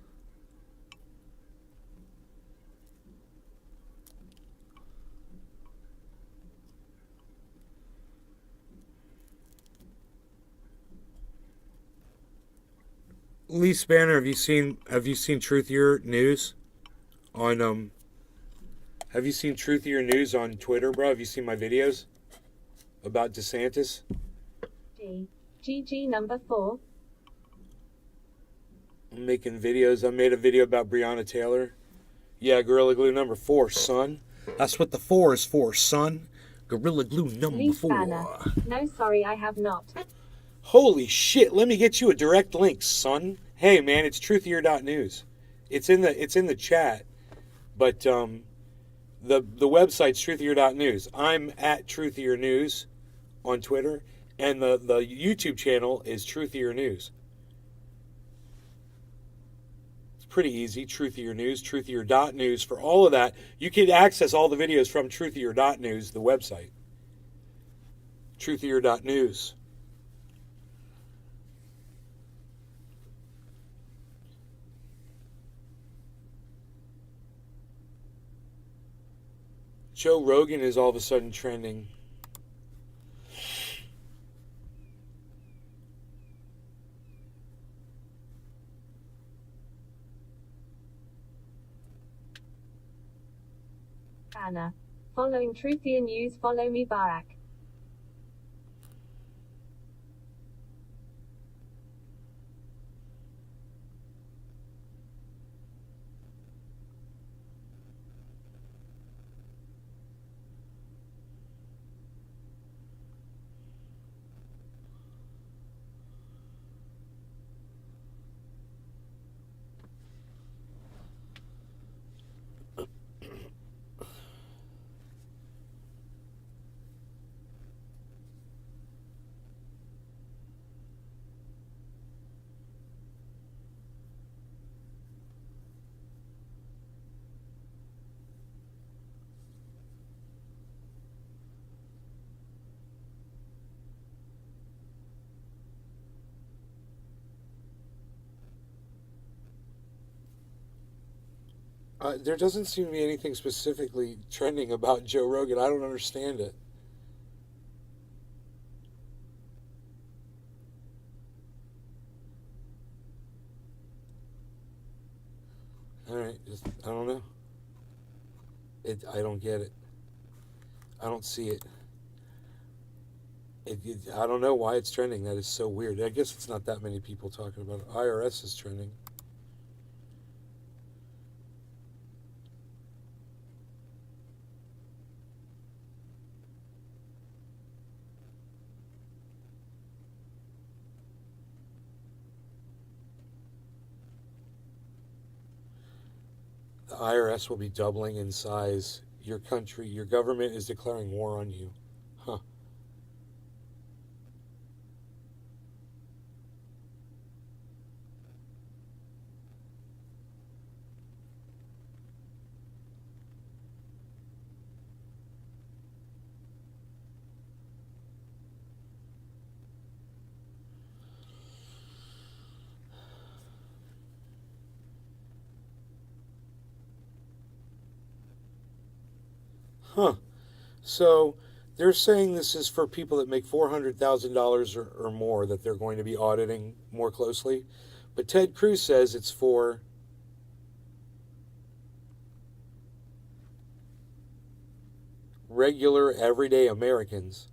Lee Spanner, have you seen Truthier News on have you seen Truthier News on Twitter, bro? Have you seen my videos about DeSantis? GG number 4. I'm making videos. I made a video about Breonna Taylor. Yeah, Gorilla Glue number 4, son. That's what the 4 is for, son. Gorilla Glue number Lee 4. Spanner. No, sorry, I have not. Holy shit, let me get you a direct link, son. Hey man, it's truthier.news. It's in the chat. But the website's truthier.news. I'm at Truthier News on Twitter, and the YouTube channel is Truthier News. It's pretty easy. Truthier News, truthier.news. For all of that, you can access all the videos from truthier.news, the website. Truthier.news. Joe Rogan is all of a sudden trending. Banner. Following Truthier News, follow me Barak. There doesn't seem to be anything specifically trending about Joe Rogan. I don't understand it. All right, I don't know. I don't get it. I don't see it. I don't know why it's trending. That is so weird. I guess it's not that many people talking about it. IRS is trending. The IRS will be doubling in size. Your country, your government is declaring war on you. Huh. Huh. So they're saying this is for people that make $400,000 or more that they're going to be auditing more closely. But Ted Cruz says it's for regular, everyday Americans.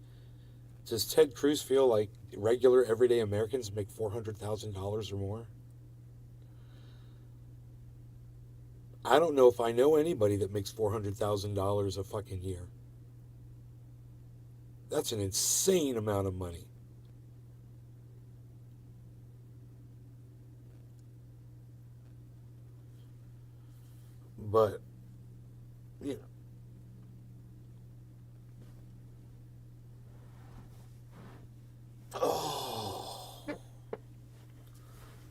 Does Ted Cruz feel like regular, everyday Americans make $400,000 or more? I don't know if I know anybody that makes $400,000 a fucking year. That's an insane amount of money. But, you know. Oh.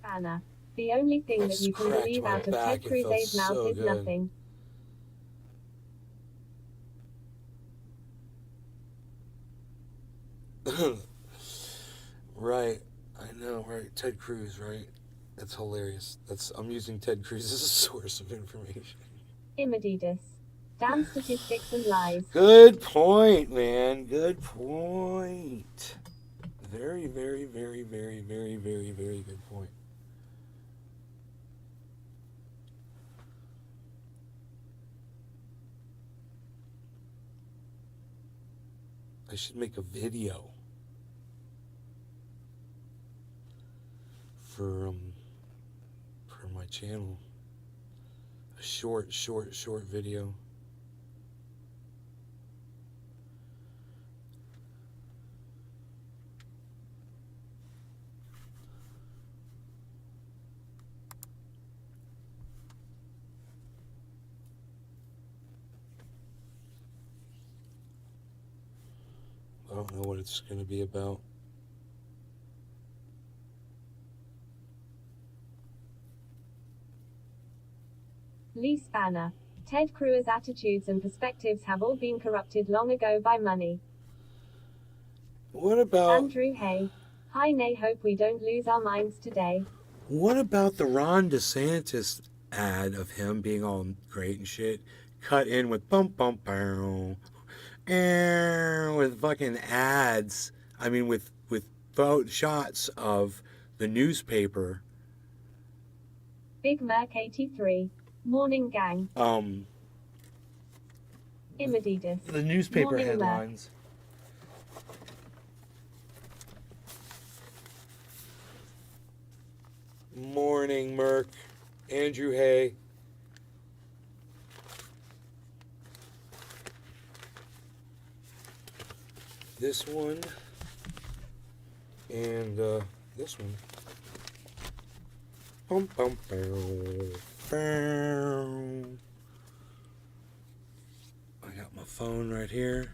Anna. The only thing that you can believe out of Ted Cruz's mouth is nothing. Right. I know, right? Ted Cruz, right? That's hilarious. I'm using Ted Cruz as a source of information. Immeditus. Damn statistics and lies. Good point, man. Good point. Very, very, very, very, very, very, very good point. I should make a video for my channel. A short video. I don't know what it's going to be about. Lee Spanner. Ted Cruz's attitudes and perspectives have all been corrupted long ago by money. What about Andrew Hay. Hi, nay, hope we don't lose our minds today. What about the Ron DeSantis ad of him being all great and shit, cut in with bump bump bow, with fucking ads? I mean, with shots of the newspaper. Big Merc 83. Morning gang. Immeditus. The newspaper Morning alert. headlines. Morning, Merc. Andrew Hay. This one. And this one. Bum, bum, bow, bow. I got my phone right here.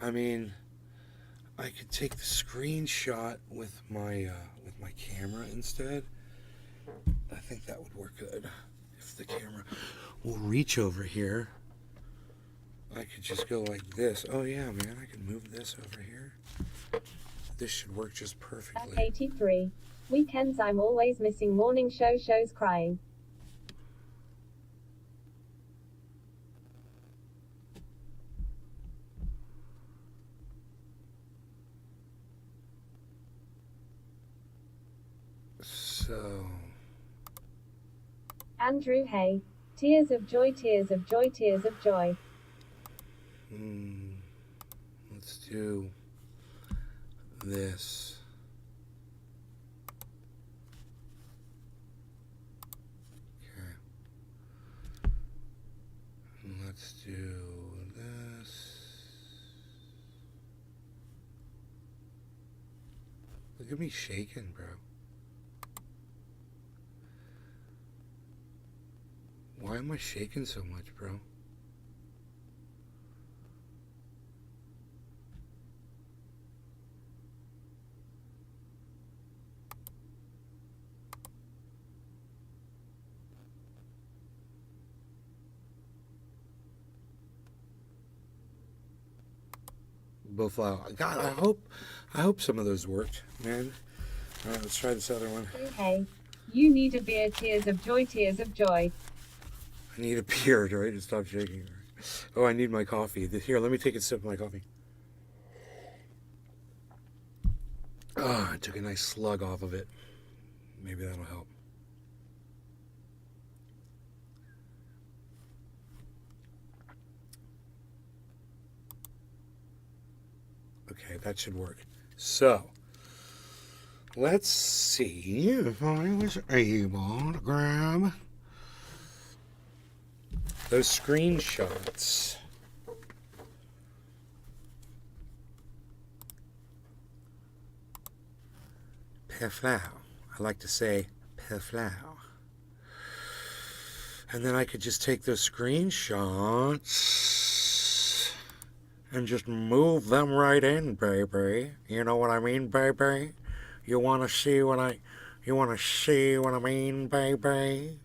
I mean, I could take the screenshot with my camera instead. I think that would work good. If the camera will reach over here, I could just go like this. Oh yeah, man, I could move this over here. This should work just perfectly. 83. Weekends I'm always missing morning shows crying. So, Andrew Hay. Tears of joy, tears of joy, tears of joy. let's do this. Okay. Let's do this. Look at me shaking, bro. Why am I shaking so much, bro? Both loud. God, I hope some of those worked, man. All right, let's try this other one. Hey, you need a beer, tears of joy, tears of joy. I need a beer, right, to stop shaking. Oh, I need my coffee. Here, let me take a sip of my coffee. Oh, I took a nice slug off of it. Maybe that'll help. Okay, that should work. So, let's see if I was able to grab those screenshots. Perflau. I like to say perflau. And then I could just take those screenshots and just move them right in, baby. You know what I mean, baby? You want to see what I mean, baby?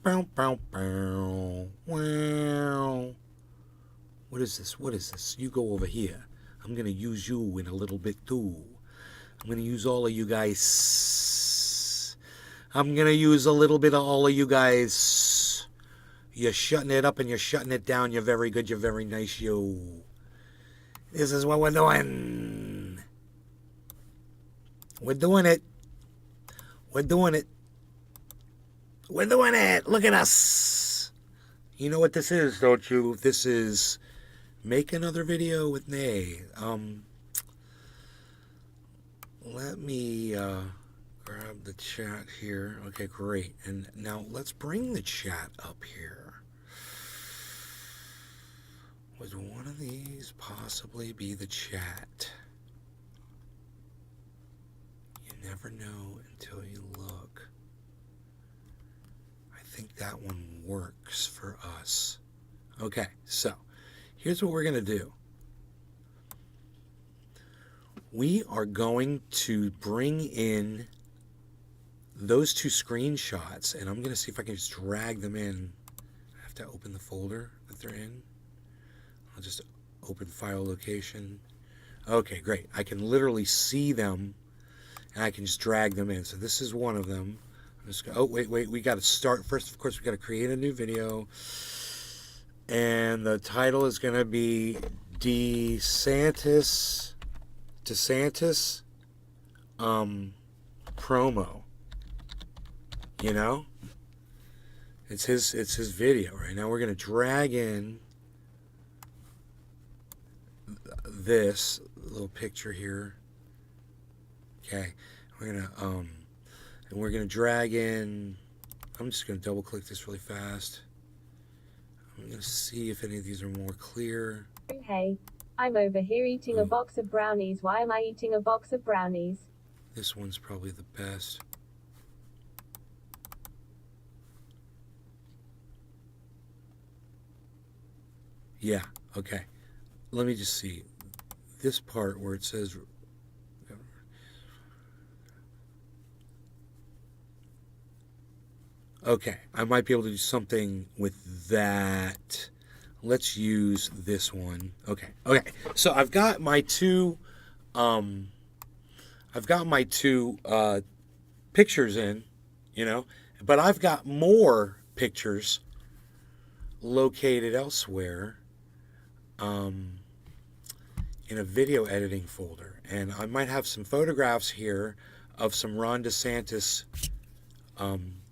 Bow, bow, bow. Wow. What is this? You go over here. I'm going to use you in a little bit too. I'm going to use all of you guys. I'm going to use a little bit of all of you guys. You're shutting it up and you're shutting it down. You're very good. You're very nice, you. This is what we're doing. We're doing it. We're doing it. We're doing it. Look at us. You know what this is, don't you? This is Make Another Video with Nay. Let me grab the chat here. Okay, great. And now let's bring the chat up here. Would one of these possibly be the chat? You never know until you look. I think that one works for us. Okay, so here's what we're going to do. We are going to bring in those two screenshots, and I'm going to see if I can just drag them in. I have to open the folder that they're in. I'll just open file location. Okay, great. I can literally see them, and I can just drag them in. So this is one of them. I'm just going, oh, wait. We got to start. First, of course, we got to create a new video. And the title is going to be DeSantis promo. You know? It's his video right now. We're gonna drag in this little picture here. Okay, we're gonna drag in. I'm just gonna double click this really fast. I'm gonna see if any of these are more clear. Hey, I'm over here eating a box of brownies. Why am I eating a box of brownies? This one's probably the best. Yeah, okay. Let me just see. This part where it says... Okay, I might be able to do something with that. Let's use this one. Okay. So I've got my two pictures in, but I've got more pictures located elsewhere in a video editing folder. And I might have some photographs here of some Ron DeSantis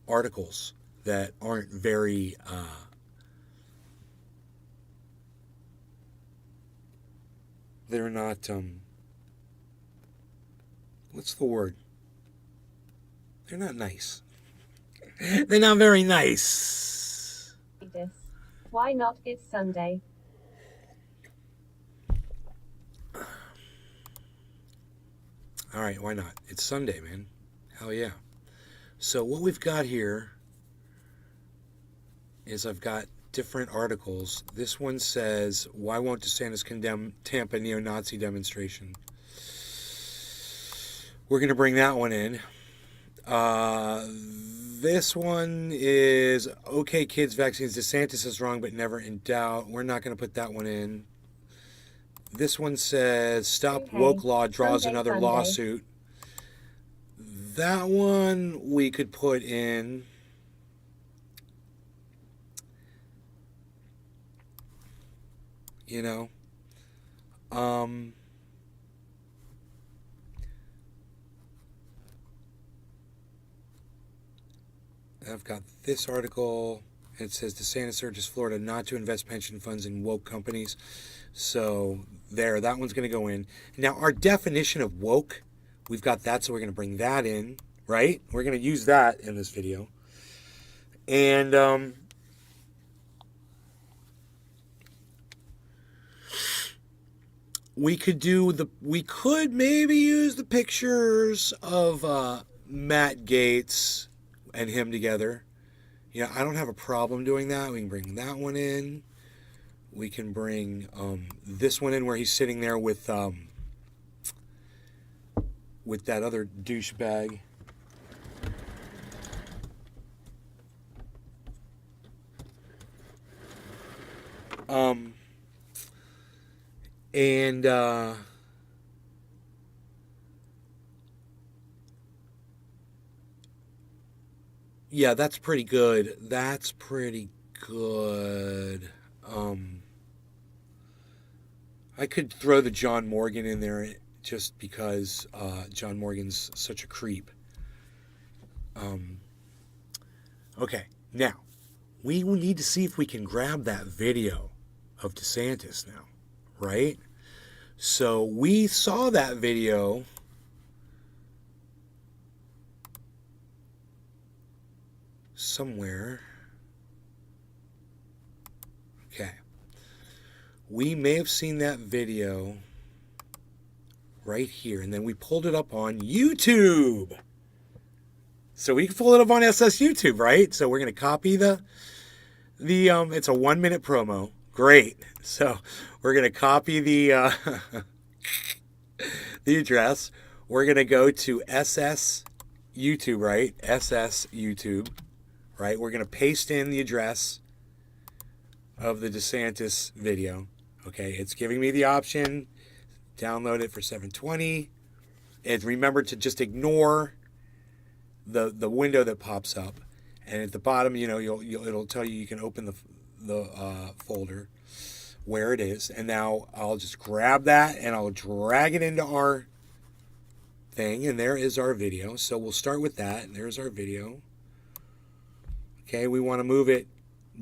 articles that aren't very they're not what's the word? They're not nice. They're not very nice. Why not? It's Sunday. All right, why not? It's Sunday, man. Hell yeah. So what we've got here is I've got different articles. This one says, why won't DeSantis condemn Tampa neo-Nazi demonstration? We're going to bring that one in. This one is, okay, kids, vaccines. DeSantis is wrong, but never in doubt. We're not going to put that one in. This one says, stop woke law draws another lawsuit. That one we could put in. I've got this article. It says DeSantis urges Florida not to invest pension funds in woke companies. So that one's going to go in. Now, our definition of woke, we've got that, so we're going to bring that in, right? We're going to use that in this video. And we could maybe use the pictures of Matt Gaetz and him together. I don't have a problem doing that. We can bring that one in. We can bring this one in where he's sitting there with that other douchebag. Yeah, that's pretty good. That's pretty good. I could throw the John Morgan in there just because John Morgan's such a creep. Okay, now, we need to see if we can grab that video of DeSantis now, right? So we saw that video somewhere. Okay. We may have seen that video right here, and then we pulled it up on YouTube. So we can pull it up on SS YouTube, right? So we're going to copy the it's a 1-minute promo. Great. So we're going to copy the the address. We're going to go to SS YouTube, right? SS YouTube, right? We're going to paste in the address of the DeSantis video. Okay, it's giving me the option. Download it for $720. And remember to just ignore the window that pops up. And at the bottom, it'll tell you can open the folder where it is. And now I'll just grab that and I'll drag it into our thing. And there is our video. So we'll start with that. And there's our video. Okay, we want to move it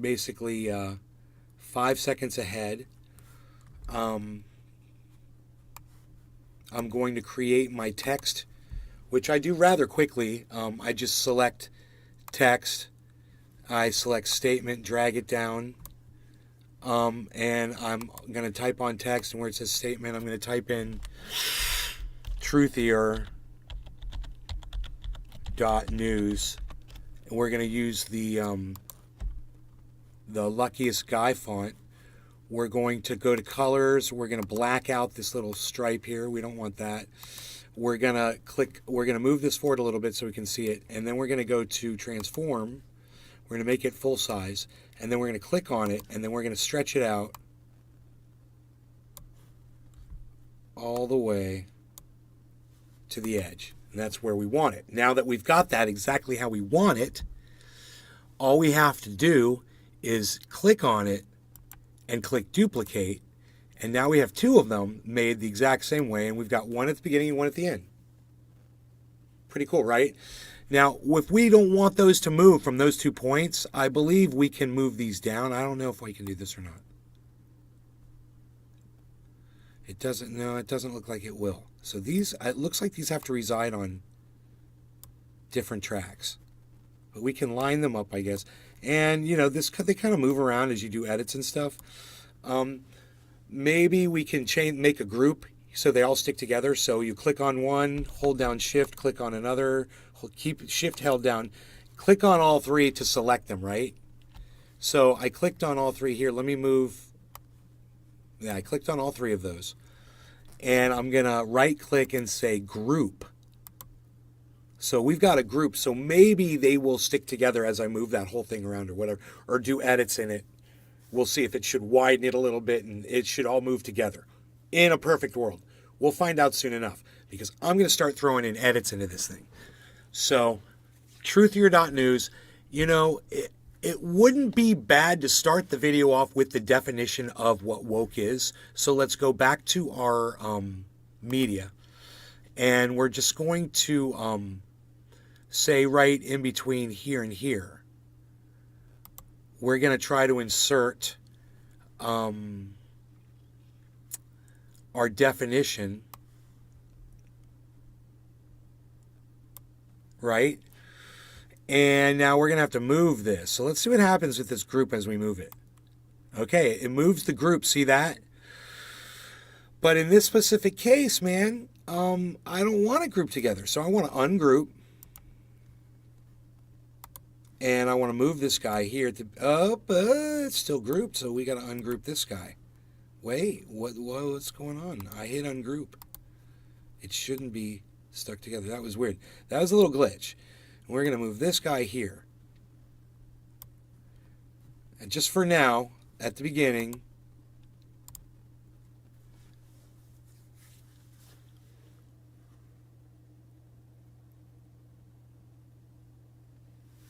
basically 5 seconds ahead. I'm going to create my text, which I do rather quickly. I just select text, I select statement, drag it down, and I'm going to type on text, and where it says statement, I'm going to type in truthier.news, and we're going to use the Luckiest Guy font. We're going to go to colors. We're going to black out this little stripe here. We don't want that. We're going to move this forward a little bit so we can see it. And then we're going to go to transform. We're going to make it full size. And then we're going to click on it. And then we're going to stretch it out all the way to the edge. And that's where we want it. Now that we've got that exactly how we want it, all we have to do is click on it and click duplicate, and now we have two of them made the exact same way, and we've got one at the beginning and one at the end. Pretty cool, right? Now, if we don't want those to move from those 2 points, I believe we can move these down. I don't know if I can do this or not. It doesn't look like it will. So these, it looks like these have to reside on different tracks. But we can line them up, I guess. And, you know, they kind of move around as you do edits and stuff. Maybe we can make a group so they all stick together. So you click on one, hold down Shift, click on another, keep Shift held down, click on all three to select them, right? So I clicked on all three here. Let me move. Yeah, I clicked on all three of those. And I'm going to right click and say Group. So we've got a group, so maybe they will stick together as I move that whole thing around or whatever, or do edits in it. We'll see if it should widen it a little bit and it should all move together. In a perfect world. We'll find out soon enough because I'm going to start throwing in edits into this thing. So, truthier.news, you know, it wouldn't be bad to start the video off with the definition of what woke is. So let's go back to our media, and we're just going to say right in between here and here, we're going to try to insert our definition, right? And now we're going to have to move this. So let's see what happens with this group as we move it. Okay, it moves the group, see that? But in this specific case, man, I don't want to group together. So I want to ungroup. And I want to move this guy here. It's still grouped, so we got to ungroup this guy. Wait, what's going on? I hit ungroup. It shouldn't be stuck together. That was weird. That was a little glitch. And we're going to move this guy here. And just for now, at the beginning,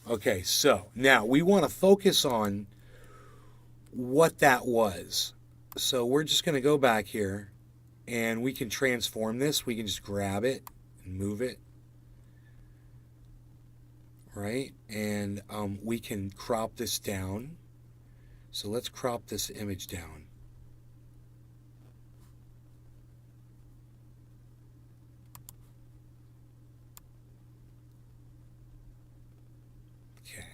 okay, so now we want to focus on what that was. So we're just going to go back here and we can transform this. We can just grab it and move it. Right? And we can crop this down. So let's crop this image down. Okay.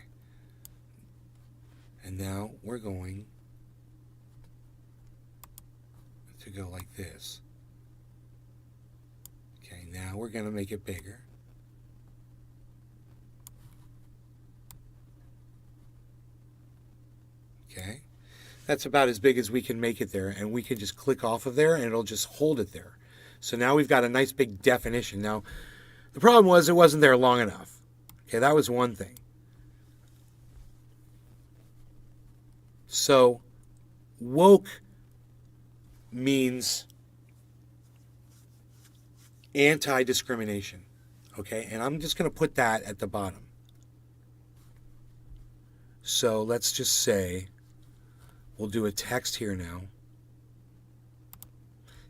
And now we're going to go like this. Okay, now we're going to make it bigger. Okay, that's about as big as we can make it there, and we can just click off of there and it'll just hold it there. So now we've got a nice big definition. Now, the problem was it wasn't there long enough. Okay, that was one thing. So, woke means anti-discrimination. Okay, and I'm just going to put that at the bottom. So let's just say, we'll do a text here now,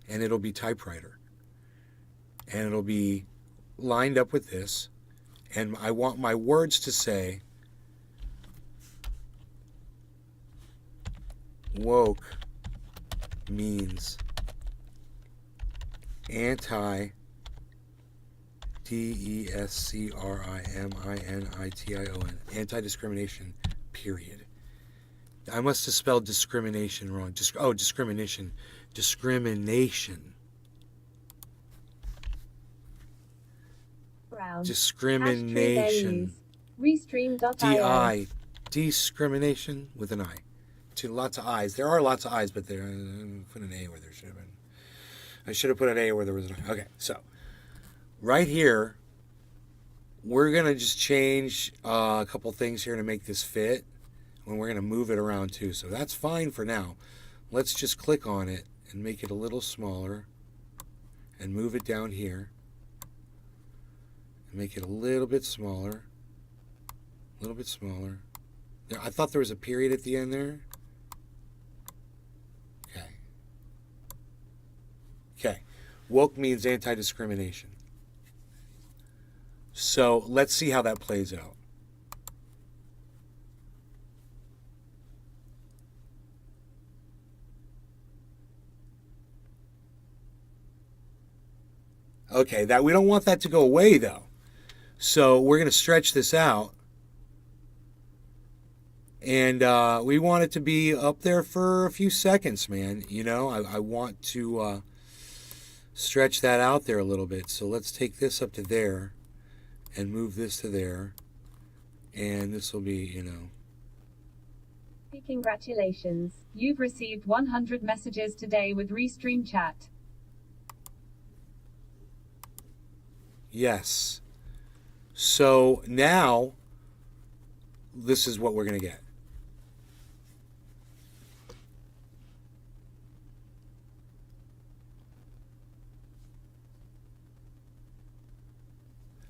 and it'll be typewriter. And it'll be lined up with this, and I want my words to say woke means anti DESCRIMINITION, anti-discrimination, period. I must have spelled discrimination wrong. Discrimination. Discrimination. Brown. Discrimination. Restream.io. DI. Discrimination with an I. To lots of I's. There are lots of I's, but there put an A where there should have been. I should have put an A where there was an I. Okay, so right here, we're going to just change a couple things here to make this fit. And we're going to move it around too. So that's fine for now. Let's just click on it and make it a little smaller and move it down here. And make it a little bit smaller. A little bit smaller. Now, I thought there was a period at the end there. Okay. Okay. Woke means anti-discrimination. So let's see how that plays out. Okay, that we don't want that to go away though. So we're going to stretch this out. And we want it to be up there for a few seconds, man. You know, I want to stretch that out there a little bit. So let's take this up to there and move this to there. And this will be, you know. Congratulations. You've received 100 messages today with Restream Chat. Yes. So now, this is what we're going to get.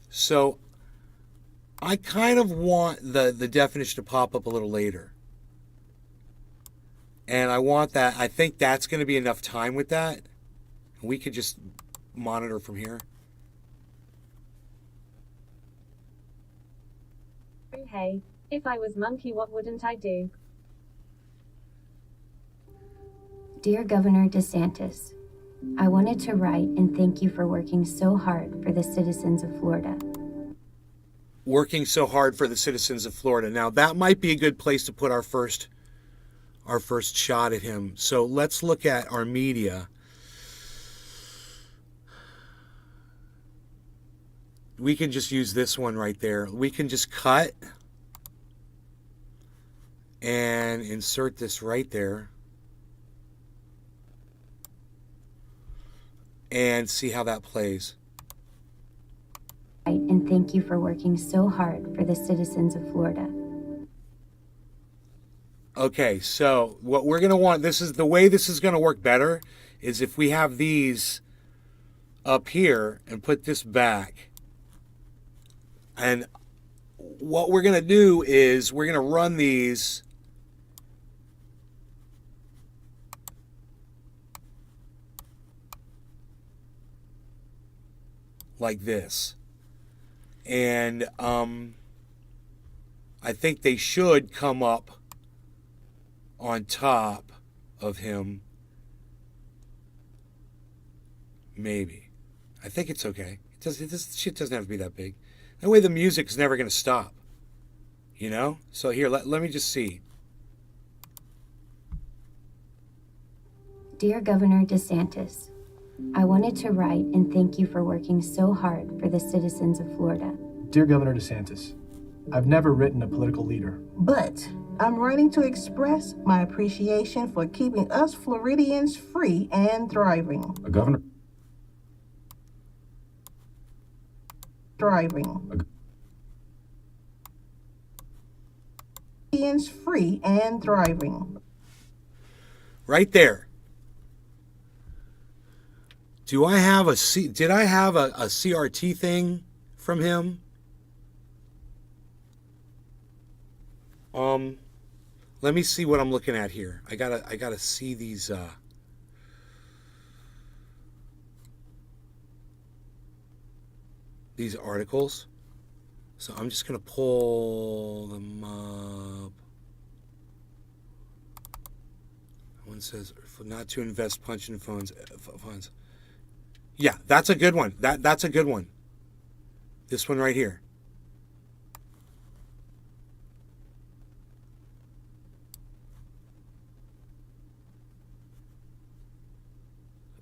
So I kind of want the definition to pop up a little later. And I want that, I think that's going to be enough time with that. We could just monitor from here. Hey, if I was monkey, what wouldn't I do? Dear Governor DeSantis, I wanted to write and thank you for working so hard for the citizens of Florida. Working so hard for the citizens of Florida. Now, that might be a good place to put our first shot at him. So let's look at our media. We can just use this one right there. We can just cut and insert this right there and see how that plays. And thank you for working so hard for the citizens of Florida. Okay, so what we're going to want, this is the way this is going to work better, is if we have these up here and put this back. And what we're going to do is we're going to run these like this. And I think they should come up on top of him. Maybe. I think it's okay. This shit doesn't have to be that big. That way the music's never going to stop. You know? So here, let me just see. Dear Governor DeSantis, I wanted to write and thank you for working so hard for the citizens of Florida. Dear Governor DeSantis, I've never written a political leader. But I'm writing to express my appreciation for keeping us Floridians free and thriving. A governor. Floridians free and thriving. Right there. Did I have a CRT thing from him? Let me see what I'm looking at here. I gotta see these articles. So I'm just gonna pull them up. one says not to invest pension funds. Yeah, that's a good one. That's a good one. This one right here.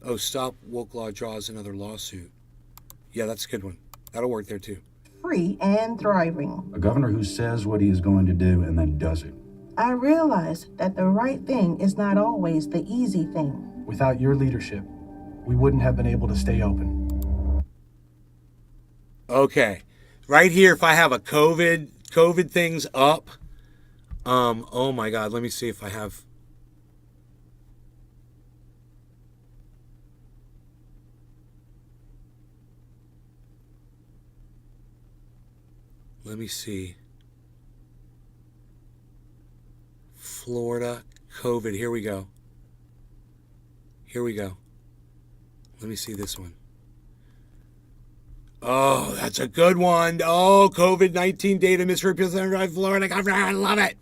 Oh, stop woke law draws another lawsuit. Yeah, that's a good one. That'll work there too. Free and thriving. A governor who says what he is going to do and then does it. I realize that the right thing is not always the easy thing. Without your leadership, we wouldn't have been able to stay open. Okay. Right here, if I have a COVID things up, oh my God, let me see if I have. Let me see. Florida, COVID. Here we go. Here we go. Let me see this one. Oh, that's a good one. Oh, COVID-19 data misrepresented by Florida governor. I love it.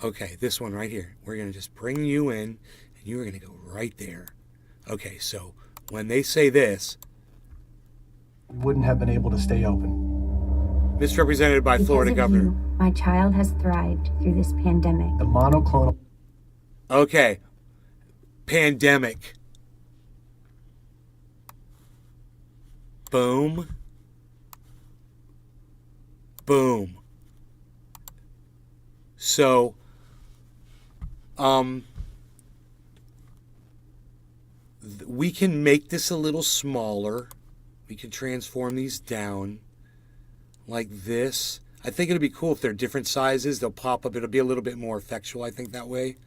Okay, this one right here. We're going to just bring you in, and you are going to go right there. Okay, so when they say this, We wouldn't have been able to stay open. misrepresented by Because Florida of governor. you, my child has thrived through this pandemic. The monoclonal Okay, pandemic. Boom. Boom. So, we can make this a little smaller. We can transform these down like this. I think it'll be cool if they're different sizes. They'll pop up. It'll be a little bit more effectual, I think, that way.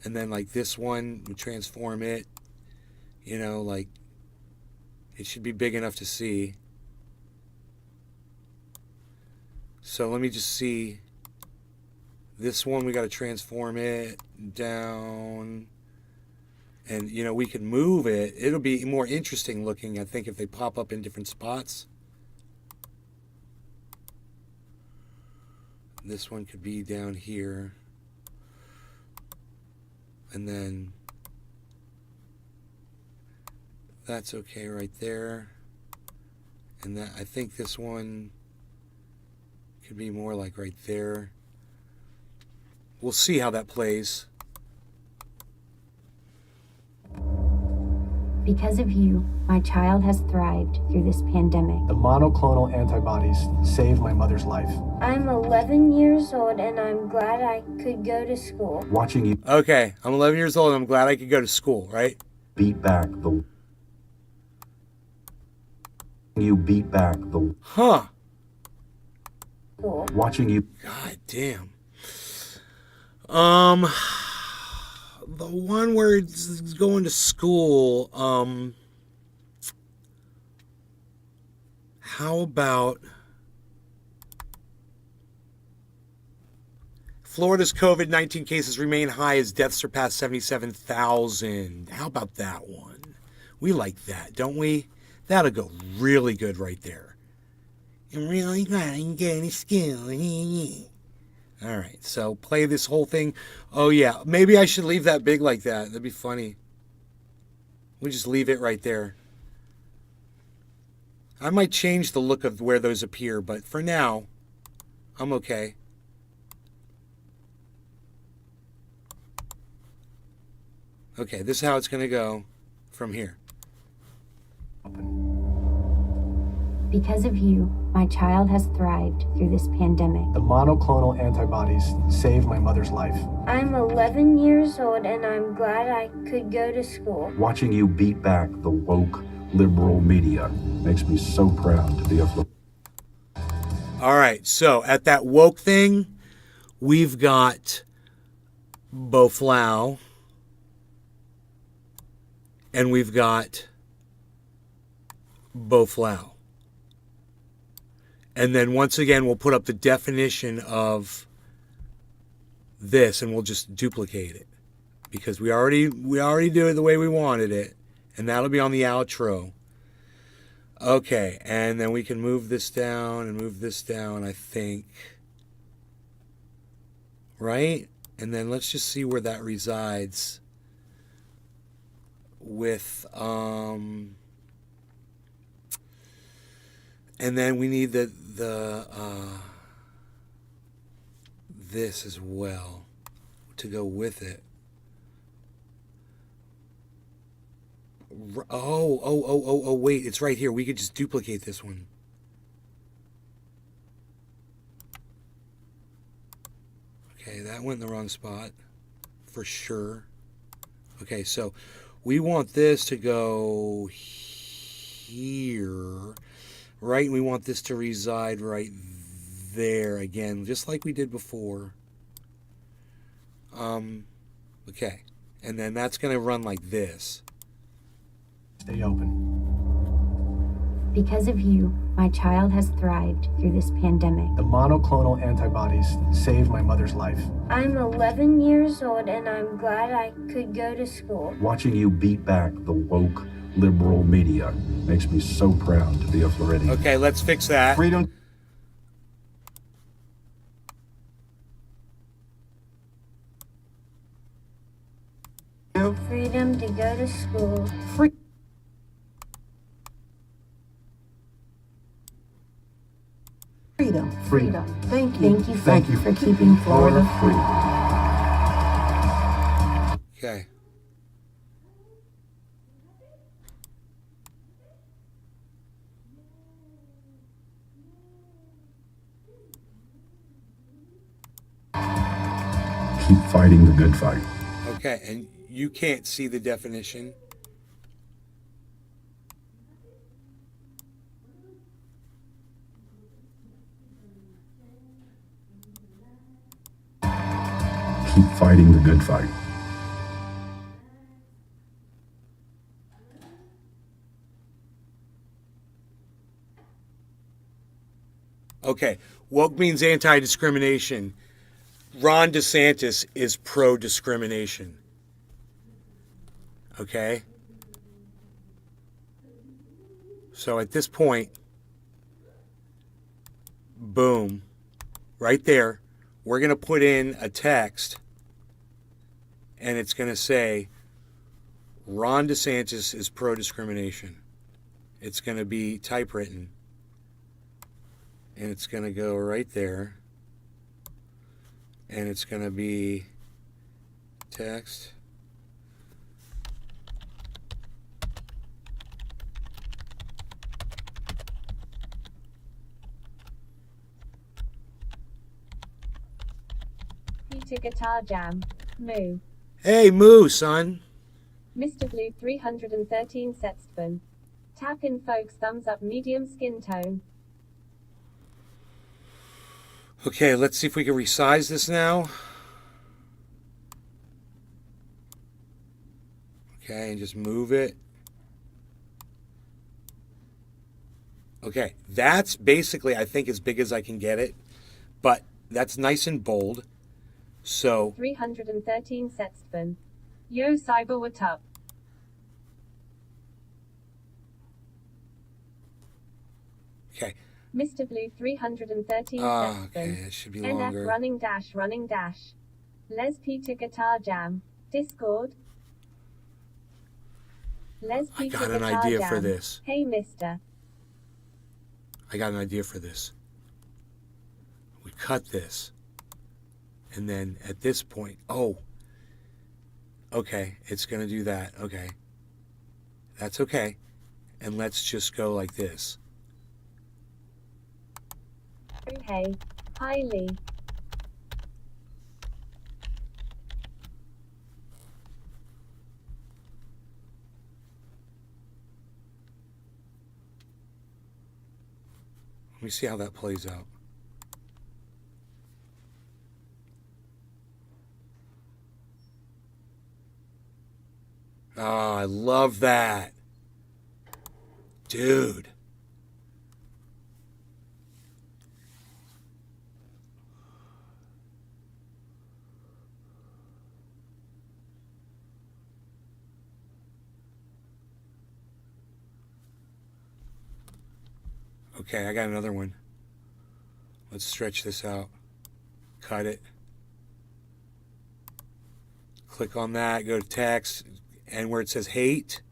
And then like this one, we transform it. You know, like it should be big enough to see. So let me just see. This one, we got to transform it down. And, you know, we can move it. It'll be more interesting looking, I think, if they pop up in different spots. This one could be down here. And then that's okay right there. And that, I think this one could be more like right there. We'll see how that plays. Because of you, my child has thrived through this pandemic. The monoclonal antibodies saved my mother's life. I'm 11 years old and I'm glad I could go to school. Watching you Okay, I'm 11 years old and I'm glad I could go to school, right? beat back the Huh. School. watching you God damn. The one where it's going to school, how about Florida's COVID-19 cases remain high as deaths surpass 77,000. How about that one? We like that, don't we? That'll go really good right there. I'm really glad I can go to school. All right, so play this whole thing. Oh, yeah, maybe I should leave that big like that. That'd be funny. We just leave it right there. I might change the look of where those appear, but for now, I'm okay. Okay, this is how it's going to go from here. Because of you, my child has thrived through this pandemic. The monoclonal antibodies saved my mother's life. I'm 11 years old and I'm glad I could go to school. watching you beat back the woke liberal media makes me so proud to be a All right, so at that woke thing, we've got Boflau, and we've got Boflau. And then once again, we'll put up the definition of this, and we'll just duplicate it because we already do it the way we wanted it, and that'll be on the outro. Okay, and then we can move this down and move this down, I think. right? And then let's just see where that resides with, and then we need this as well to go with it. Oh, wait, it's right here. We could just duplicate this one. Okay, that went in the wrong spot for sure. Okay, so we want this to go here, right? We want this to reside right there again, just like we did before. Okay, and then that's going to run like this. Stay open. Because of you, my child has thrived through this pandemic. The monoclonal antibodies saved my mother's life. I'm 11 years old and I'm glad I could go to school. Watching you beat back the woke liberal media makes me so proud to be a Floridian. Okay, let's fix that. Freedom. Freedom to go to school. Freedom. Freedom. Thank you. Thank you for keeping Florida free. Okay. Keep fighting the good fight. Okay, and you can't see the definition. Keep fighting the good fight. Okay, woke means anti-discrimination. Ron DeSantis is pro-discrimination. Okay? So at this point, boom, right there, we're going to put in a text, and it's going to say, Ron DeSantis is pro-discrimination. It's going to be typewritten, and it's going to go right there, and it's going to be text. Peter Guitar Jam. Moo. Hey, Moo, son. Mr. Blue 313 Setstven. Tap in folks thumbs up medium skin tone. Okay, let's see if we can resize this now. Okay, and just move it. Okay, that's basically, I think, as big as I can get it. But that's nice and bold. So, 313 Setstven. Yo cyber what up? okay. Mr. Blue 313 Okay, Setstven. it should be NF longer. running dash. Les Peter Guitar Jam. Discord. Les I Peter got an Guitar idea Jam. for this. Hey, mister. I got an idea for this. We cut this. And then at this point, oh, okay, it's going to do that. Okay. That's okay. And let's just go like this. Hey. Hi, Lee. Let me see how that plays out. Oh, I love that. Dude. Okay, I got another one. Let's stretch this out. Cut it. click on that, go to text, and where it says hate,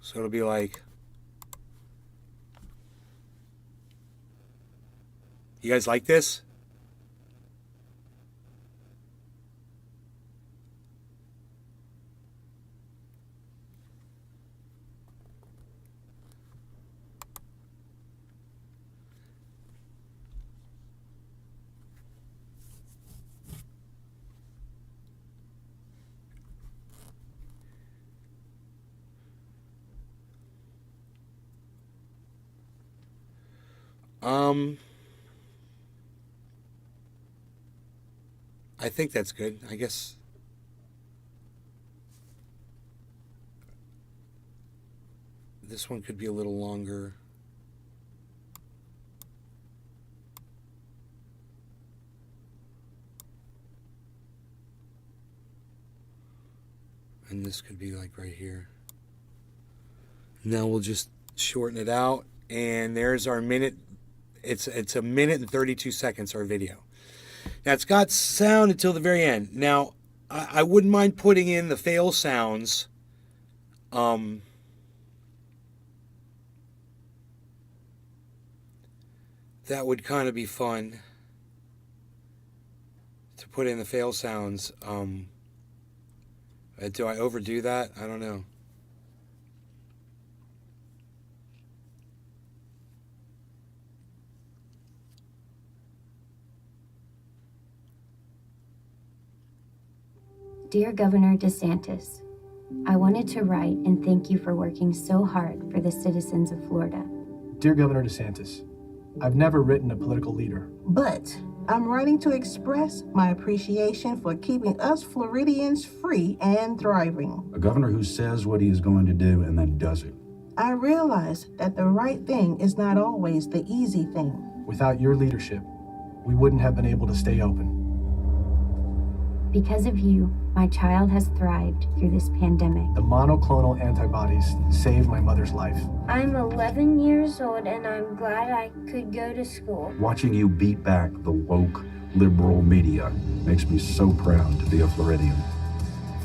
so it'll be like, you guys like this? I think that's good. I guess this one could be a little longer. And this could be like right here. Now we'll just shorten it out, and there's our minute. It's a minute and 32 seconds, our video. Now it's got sound until the very end. Now I wouldn't mind putting in the fail sounds. That would kind of be fun to put in the fail sounds. Do I overdo that? I don't know. Dear Governor DeSantis, I wanted to write and thank you for working so hard for the citizens of Florida. Dear Governor DeSantis, I've never written a political leader. But I'm writing to express my appreciation for keeping us Floridians free and thriving. A governor who says what he is going to do and then does it. I realize that the right thing is not always the easy thing. Without your leadership, we wouldn't have been able to stay open. Because of you, my child has thrived through this pandemic. The monoclonal antibodies saved my mother's life. I'm 11 years old and I'm glad I could go to school. Watching you beat back the woke liberal media makes me so proud to be a Floridian.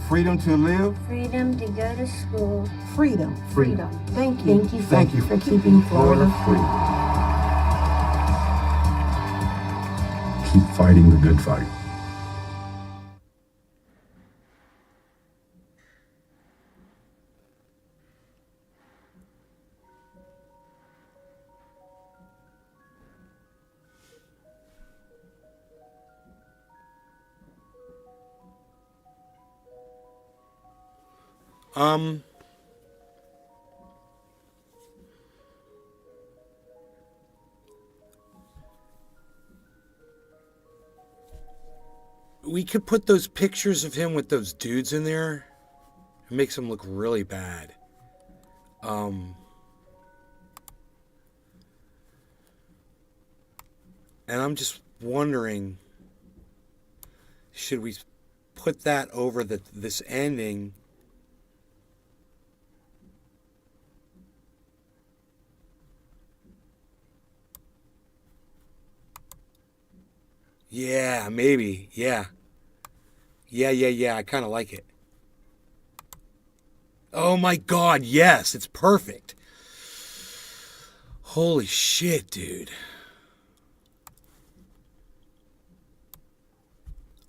Freedom to live. Freedom to go to school. Freedom. Freedom. Thank you. Thank you for keeping Florida free. Keep fighting the good fight. We could put those pictures of him with those dudes in there. It makes him look really bad. And I'm just wondering, should we put that over this ending? Yeah, maybe. Yeah. I kind of like it. Oh my God, yes, it's perfect. Holy shit, dude.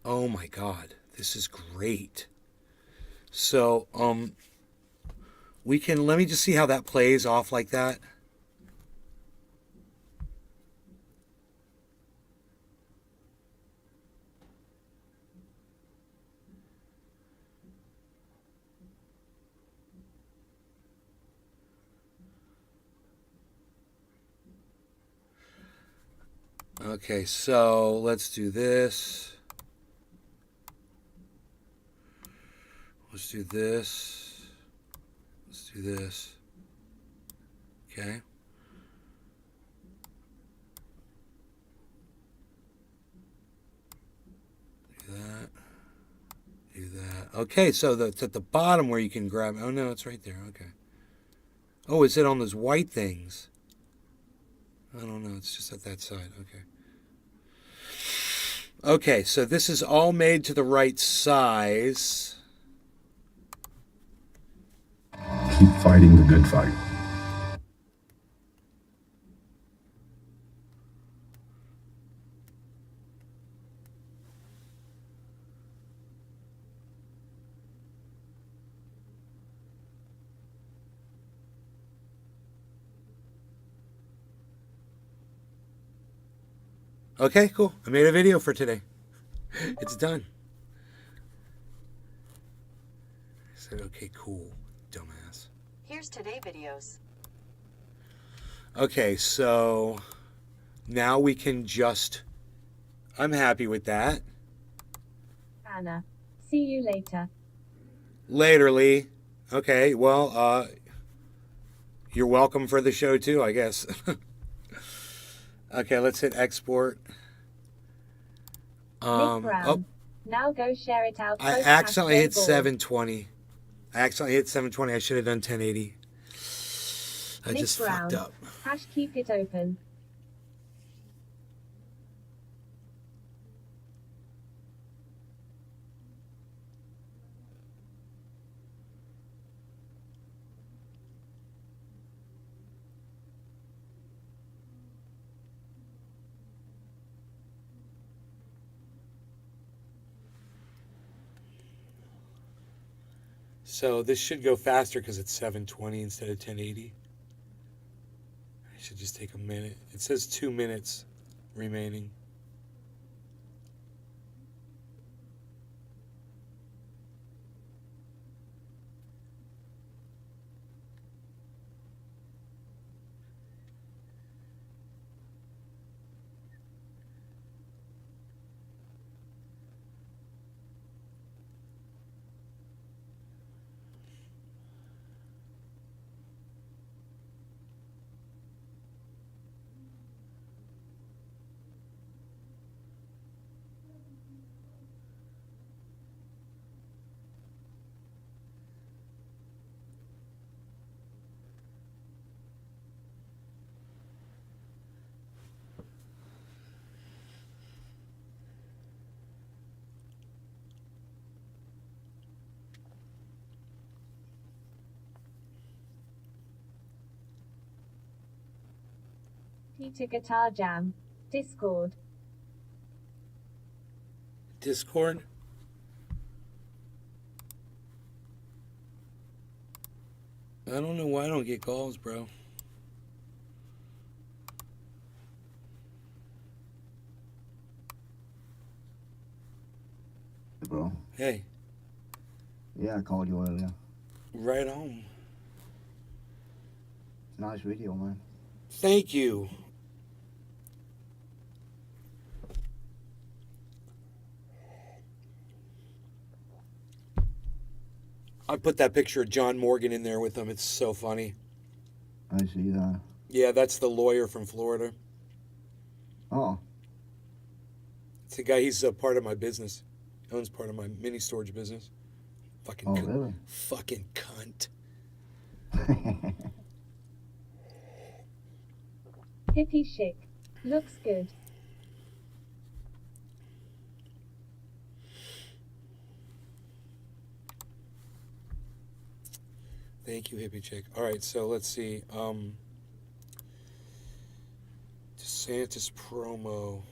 Oh my God, this is great. So, let me just see how that plays off like that. Okay, so let's do this. Let's do this. Let's do this. Okay. Do that. Do that. Okay, so that's at the bottom where you can grab. Oh no, it's right there. Okay. Oh, is it on those white things? I don't know. It's just at that side. Okay. Okay, so this is all made to the right size. Keep fighting the good fight. Okay, cool. I made a video for today. It's done. I said, okay, cool, dumbass. Here's today videos. Okay, so now we can just... I'm happy with that. Anna. See you later. Later, Lee. Okay, well, you're welcome for the show too, I guess. Okay, let's hit export. Nick Brown. Oh, Now go share it out. I Post accidentally hit #board. 720. I accidentally hit 720. I should have done 1080. I Nick just Brown. fucked up. Hash keep it open. So this should go faster because it's 720 instead of 1080. I should just take a minute. It says 2 minutes remaining. Peter Guitar Jam. Discord. Discord? I don't know why I don't get calls, bro. Bro. Hey, Yeah, I called you earlier. right on. Nice video, man. Thank you. I put that picture of John Morgan in there with them. It's so funny. I see that. Yeah, that's the lawyer from Florida. Oh, It's a guy, he's a part of my business. Owns part of my mini storage business. Fucking oh, really? fucking cunt. Hippie chic. Looks good. Thank you, hippie chick. All right, so let's see. DeSantis promo.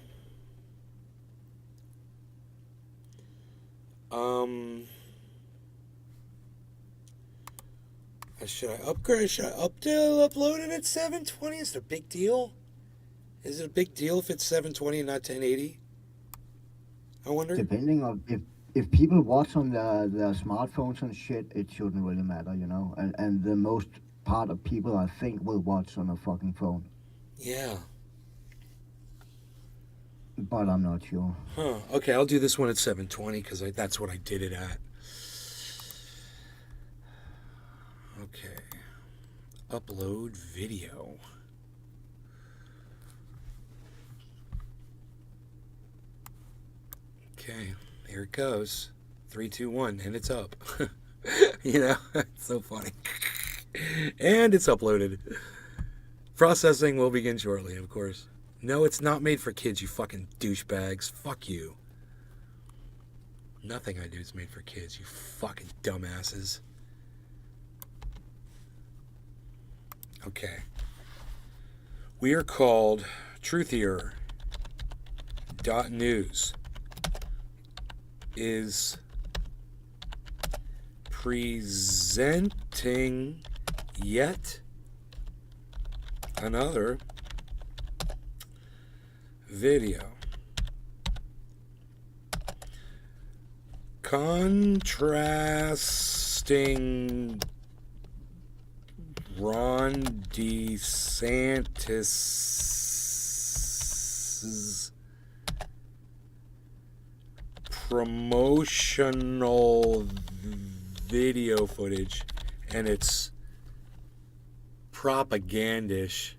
Should I upgrade? Should I upload it at 720? Is it a big deal? Is it a big deal if it's 720 and not 1080? I wonder. Depending on if people watch on their smartphones and shit, it shouldn't really matter, you know. And the most part of people, I think, will watch on a fucking phone. Yeah. But I'm not sure. Huh. Okay, I'll do this one at 720 because that's what I did it at. Okay. Upload video. Okay, here it goes. 3, 2, 1, and it's up. You know, it's so funny. And it's uploaded. Processing will begin shortly, of course. No, it's not made for kids, you fucking douchebags. Fuck you. Nothing I do is made for kids, you fucking dumbasses. Okay. We are called Truthier.news is presenting yet another video contrasting Ron DeSantis' promotional video footage, and it's propagandish.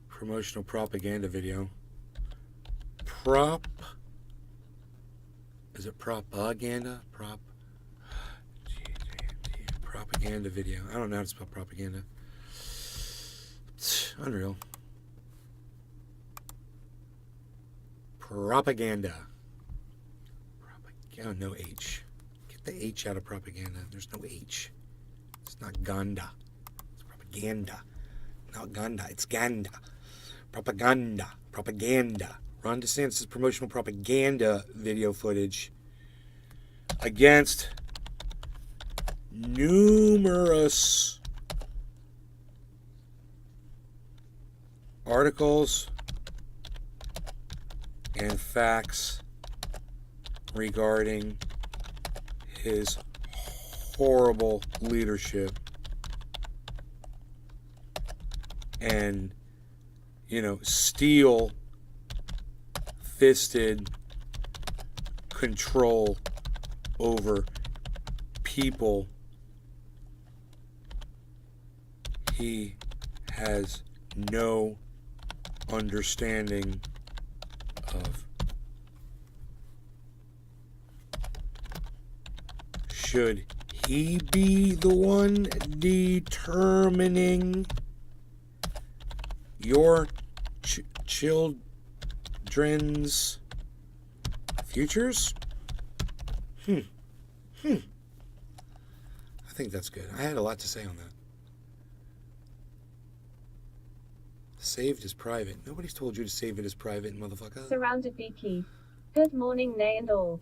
Promotional propaganda video. Is it propaganda? Propaganda video. I don't know how to spell propaganda. It's unreal. Propaganda. Oh, no H. Get the H out of propaganda. There's no H. It's not Ganda. It's propaganda. Not Ganda. It's Ganda. Propaganda. Propaganda. Ron DeSantis' promotional propaganda video footage against numerous articles and facts regarding his horrible leadership and, steel-fisted control over people he has no understanding of. Should he be the one determining your children's futures? I think that's good. I had a lot to say on that. Saved as private. Nobody's told you to save it as private, motherfucker. Surrounded by Keith. Good morning, nay and all.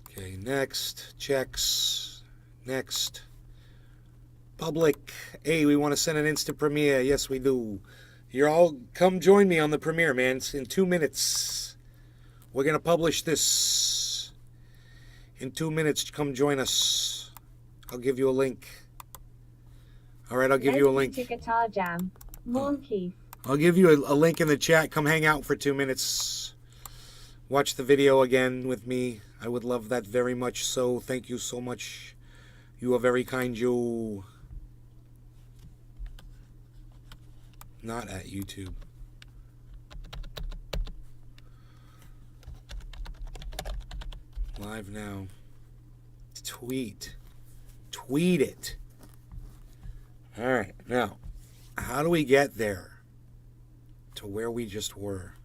Okay, next. Checks. Next. Public. Hey, we want to send an instant premiere. Yes, we do. You're all, come join me on the premiere, man. It's in 2 minutes. We're going to publish this. In 2 minutes, come join us. I'll give you a link. All right, I'll give you a link. Guitar jam. Morn Keith. I'll give you a link in the chat. Come hang out for 2 minutes. Watch the video again with me. I would love that very much so. Thank you so much. You are very kind, you. Not at YouTube. Live now. Tweet. Tweet it. All right. Now, how do we get there to where we just were?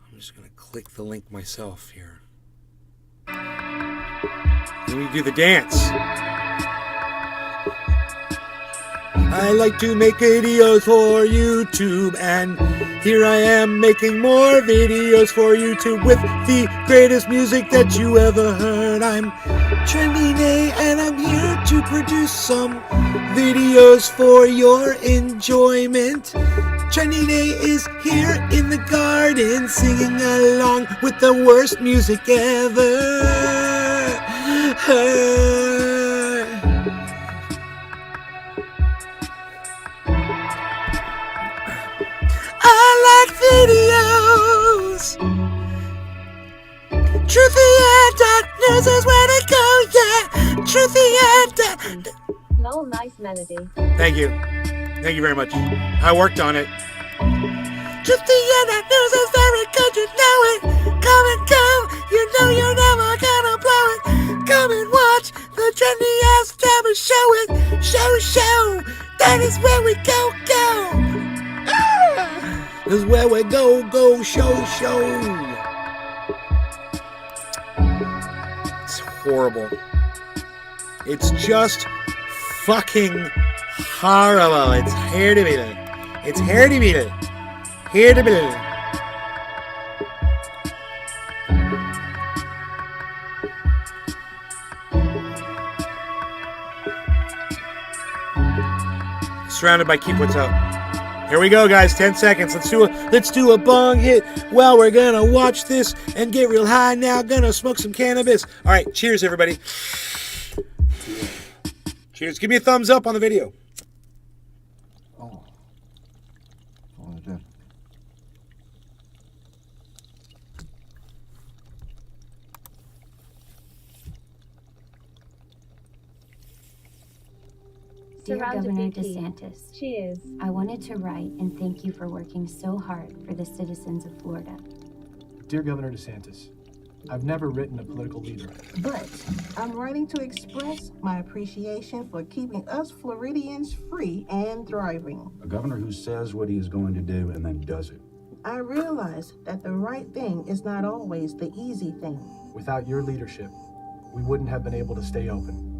I'm just going to click the link myself here. Then we do the dance. I like to make videos for YouTube, and here I am making more videos for YouTube with the greatest music that you ever heard. I'm Trendy Nay, and I'm here to produce some videos for your enjoyment. Trendy Nay is here in the garden singing along with the worst music ever. I like videos. Truthier.news is where to go, yeah. Truthier. Lol, nice melody. Thank you. Thank you very much. I worked on it. Truthier.news is very good, you know it. Come and go, you know you'll never And it's where we go, go. Ah! This is where we go, go, show. It's horrible. It's just fucking horrible. It's horrible. It's horrible. Horrible. Surrounded by Keep What's Up. Here we go, guys. 10 seconds. Let's do a bong hit. Well, we're gonna watch this and get real high now. Gonna smoke some cannabis. All right, cheers, everybody. Cheers. Give me a thumbs up on the video. Oh, what is that? Dear Surrounded Governor by Keith. DeSantis, Cheers. I wanted to write and thank you for working so hard for the citizens of Florida. Dear Governor DeSantis, I've never written a political leader. But I'm writing to express my appreciation for keeping us Floridians free and thriving. A governor who says what he is going to do and then does it. I realize that the right thing is not always the easy thing. Without your leadership, we wouldn't have been able to stay open.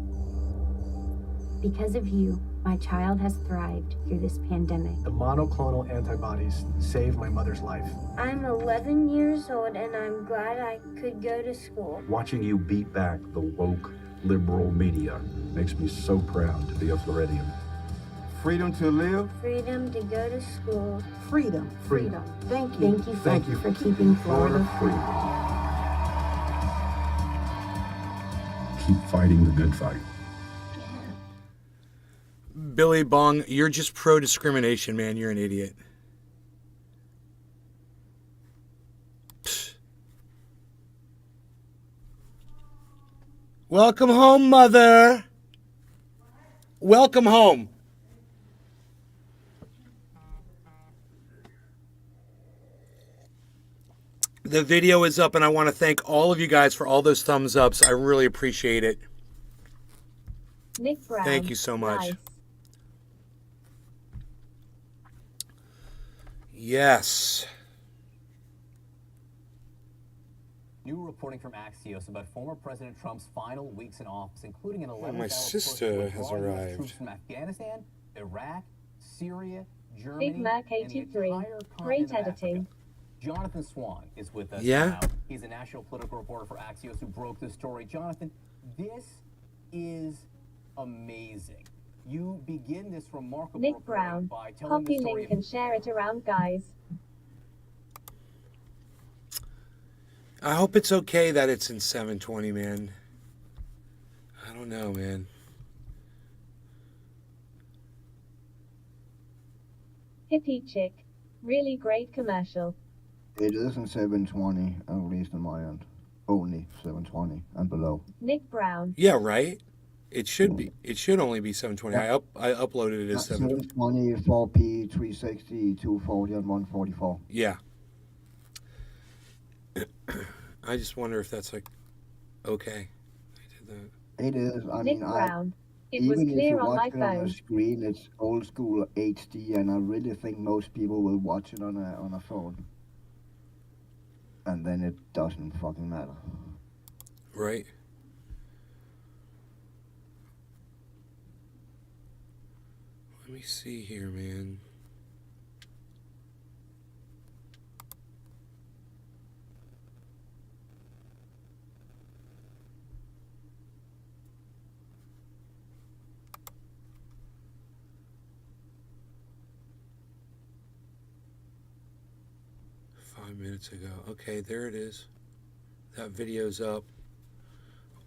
Because of you, my child has thrived through this pandemic. The monoclonal antibodies saved my mother's life. I'm 11 years old and I'm glad I could go to school. Watching you beat back the woke liberal media makes me so proud to be a Floridian. Freedom to live. Freedom to go to school. Freedom. Freedom. Thank you. Thank you for keeping Florida free. Keep fighting the good fight. Billy Bong, you're just pro-discrimination, man. You're an idiot. Pfft. Welcome home, mother. Welcome home. The video is up, and I want to thank all of you guys for all those thumbs ups. I really appreciate it. Nick Brown. Thank you so much. Nice. Yes. New reporting from Axios about former President Trump's final weeks in office, including an 11th my sister has arrived. troops from Afghanistan, Iraq, Syria, Big Germany, Mac and the 83. entire Great continent of editing. Africa. Jonathan Swan is with us Yeah? now. He's a national political reporter for Axios who broke this story. Jonathan, this is amazing. You begin this remarkable Nick reporting Brown. by telling the Copy story link and share it around, guys. I hope it's okay that it's in 720, man. I don't know, man. Hippie chick. Really great commercial. It is in 720, at least in my end. Only 720 and below. Nick Brown. Yeah, right? It should be. It should only be 720. I uploaded it as 720. 720, 4P, 360, 240, and 144. Yeah. I just wonder if that's like okay. I did that. It is. I Nick mean, Brown. It even was if clear you on my watch it on phone. a screen, it's old school HD, and I really think most people will watch it on a phone. And then it doesn't fucking matter. Right. Let me see here, man. Minutes ago. Okay, there it is. That video's up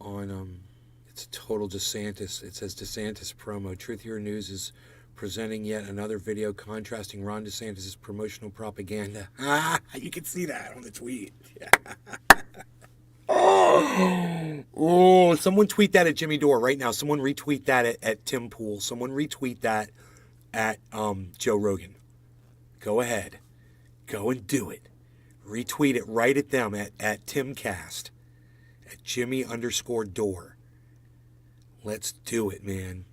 on it's a total DeSantis. It says DeSantis promo. Truth Your News is presenting yet another video contrasting Ron DeSantis' promotional propaganda. Ah, you can see that on the tweet. Oh, someone tweet that at Jimmy Dore right now. Someone retweet that at Tim Pool. Someone retweet that at Joe Rogan. Go ahead. Go and do it. Retweet it right at them at Timcast, at Jimmy_Dore. Let's do it, man.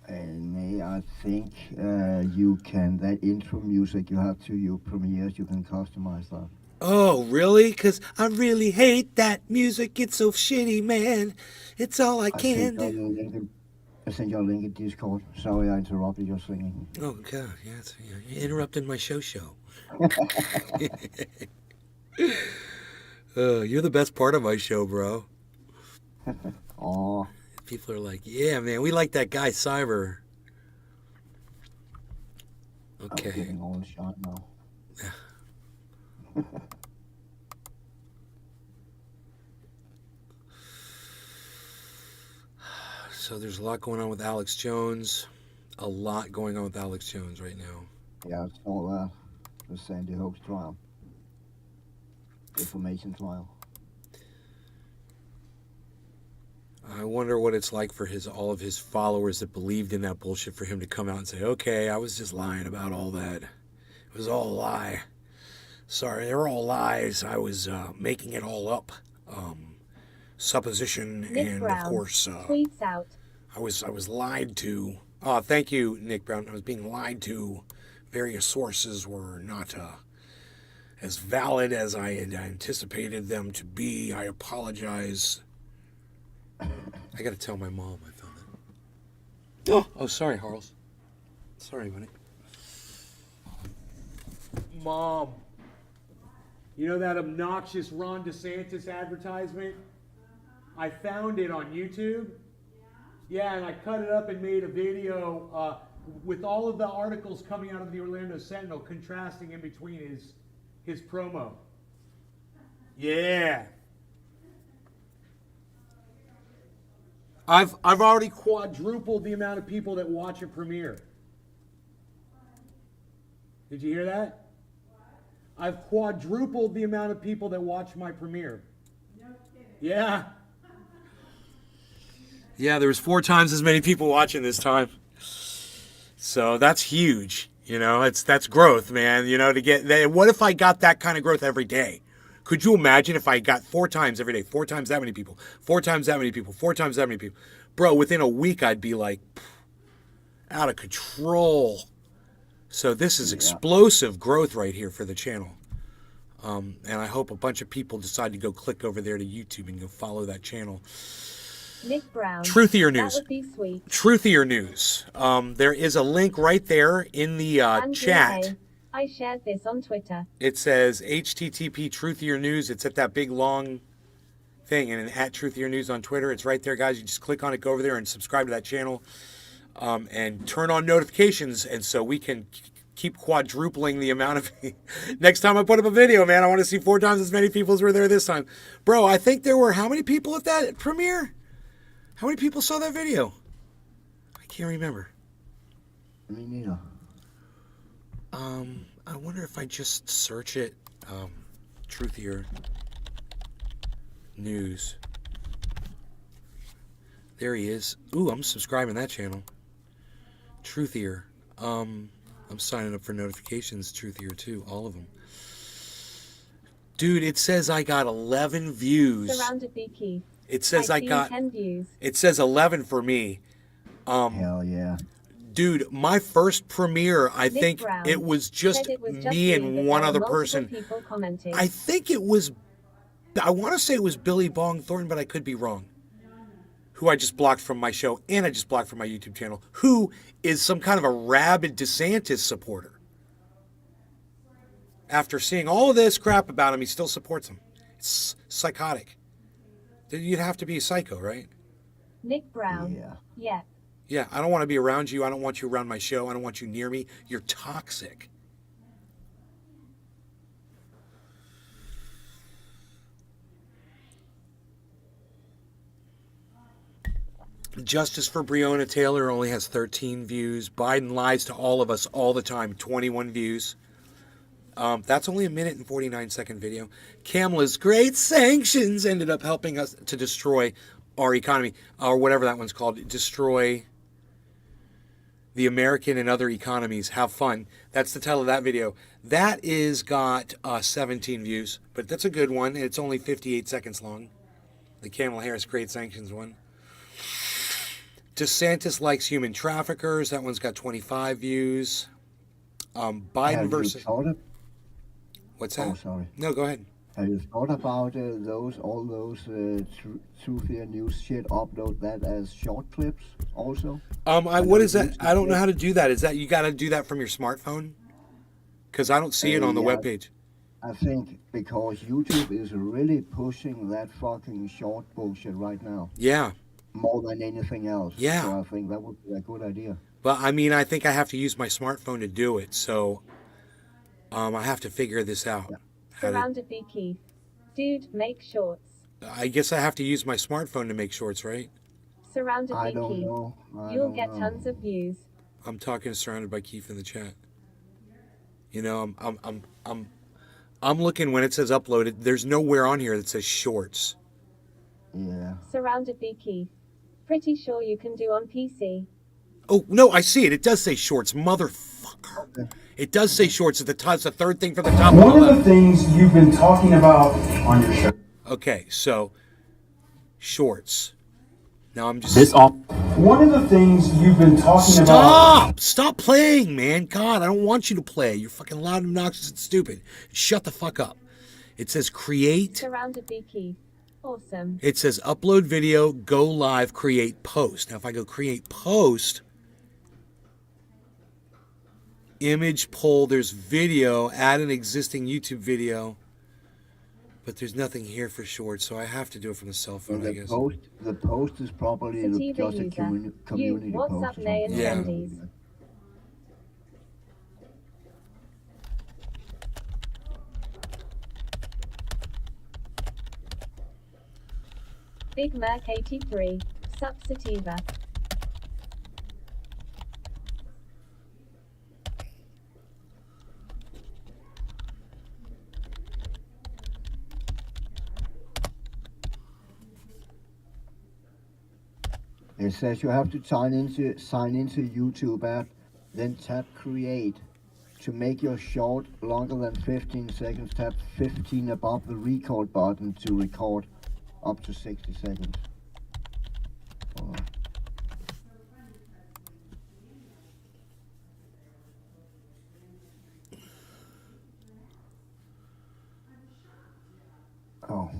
And I think you can, that intro music you have to your premieres, you can customize that. Oh, really? Because I really hate that music. It's so shitty, man. It's all I can do. I sent you a link in Discord. Sorry I interrupted your singing. Oh, God. Yeah, you interrupted my show. You're the best part of my show, bro. Aw. People are like, yeah, man, we like that guy, Cyber. Okay. I'm getting all the shot now. So there's a lot going on with Alex Jones. A lot going on with Alex Jones right now. Yeah, it's all that. The Sandy Hook trial. Information trial. I wonder what it's like for all of his followers that believed in that bullshit for him to come out and say, okay, I was just lying about all that. It was all a lie. Sorry, they were all lies. I was making it all up. Supposition. Nick and Brown of course tweets out. I was lied to. Oh, thank you, Nick Brown. I was being lied to. Various sources were not as valid as I had anticipated them to be. I apologize. I gotta tell my mom I found that. Oh, sorry, Harles. Sorry, buddy. Mom, you know that obnoxious Ron DeSantis advertisement? I found it on YouTube. Yeah, and I cut it up and made a video with all of the articles coming out of the Orlando Sentinel, contrasting in between his promo. Yeah. I've already quadrupled the amount of people that watch a premiere. Did you hear that? I've quadrupled the amount of people that watch my premiere. No kidding. Yeah. Yeah, there was 4 times as many people watching this time. So that's huge. You know, that's growth, man. You know, to get that. What if I got that kind of growth every day? Could you imagine if I got 4 times every day, 4 times that many people, 4 times that many people, 4 times that many people? Bro, within a week, I'd be like out of control. So this is explosive growth right here for the channel. And I hope a bunch of people decide to go click over there to YouTube and go follow that channel. Nick Brown. Truthier News. That would be sweet. Truthier News. There is a link right there in the chat. I shared this on Twitter. It says HTTP Truthier News. It's at that big long thing, and at Truthier News on Twitter. It's right there, guys. You just click on it, go over there, and subscribe to that channel, and turn on notifications, and so we can keep quadrupling the amount of. Next time I put up a video, man, I want to see 4 times as many people as were there this time, bro. I think there were how many people at that premiere? How many people saw that video? I can't remember. Me neither. I wonder if I just search it, Truthier News. There he is. Ooh, I'm subscribing to that channel. Truthier. I'm signing up for notifications, Truthier too, all of them. Dude, it says I got 11 views. Surrounded B Keith. It says I got 10 views. It says 11 for me. Hell yeah. Dude, my first premiere, I think it was just me and one other person. I think it was, I want to say it was Billy Bong Thornton, but I could be wrong. Who I just blocked from my show, and I just blocked from my YouTube channel, who is some kind of a rabid DeSantis supporter. After seeing all of this crap about him, he still supports him. It's psychotic. You'd have to be a psycho, right? Nick Brown. Yeah. Yeah, I don't want to be around you. I don't want you around my show. I don't want you near me. You're toxic. Justice for Breonna Taylor only has 13 views. Biden lies to all of us all the time. 21 views. That's only a 1:49 video. Kamala's great sanctions ended up helping us to destroy our economy, or whatever that one's called. Destroy the American and other economies. Have fun. That's the title of that video. That is got 17 views, but that's a good one. It's only 58 seconds long. The Kamala Harris great sanctions one. DeSantis likes human traffickers. That one's got 25 views. Biden Have you versus. thought of- What's that? Oh, sorry. No, go ahead. Have you thought about all those True Fear News shit? Upload that as short clips also. What is that? I don't know how to do that. Is that you got to do that from your smartphone? Because I don't see it on the Yeah. webpage. I think because YouTube is really pushing that fucking short bullshit right now. Yeah. More than anything else. Yeah. So I think that would be a good idea. But I mean, I think I have to use my smartphone to do it. So I have to figure this out. How to- Surrounded by Keith. Dude, make shorts. I guess I have to use my smartphone to make shorts, right? Surrounded by I don't Keith. know. You'll get tons of views. I'm talking surrounded by Keith in the chat. You know, I'm looking when it says uploaded. There's nowhere on here that says shorts. Yeah. Surrounded by Keith. Pretty sure you can do on PC. Oh no, I see it. It does say shorts, motherfucker. It does say shorts at the top. It's the third thing from the top. One of the things you've been talking about on your show. Okay, so shorts. Now I'm just. One of the things you've been talking about. Stop playing, man. God, I don't want you to play. You're fucking loud, obnoxious, and stupid. Shut the fuck up. It says create. Surrounded by Keith. Awesome. It says upload video, go live, create post. Now if I go create post, image poll, there's video, add an existing YouTube video. But there's nothing here for shorts, so I have to do it from the cell phone, I guess. The post is probably Sativa just a user. community What's post. up, or Nay and something. Wendy's? Big Merc 83. Sup Sativa. It says you have to sign into YouTube app, then tap create. To make your short longer than 15 seconds, tap 15 above the record button to record up to 60 seconds. Oh.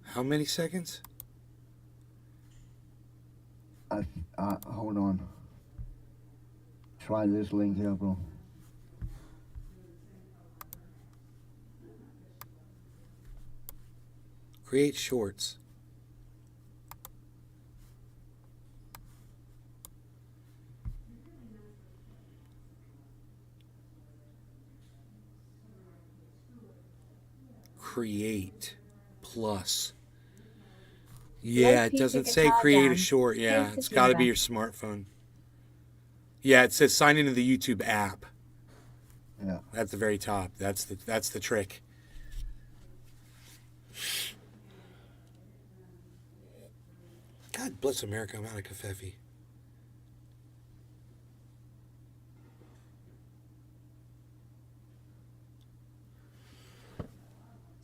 How many seconds? Hold on. Try this link here, bro. Create shorts. Create plus. Yeah, it doesn't say create a short. Yeah, it's got to be your smartphone. Yeah, it says sign into the YouTube app. Yeah. At the very top. That's the trick. God bless America, I'm out of Covfefe.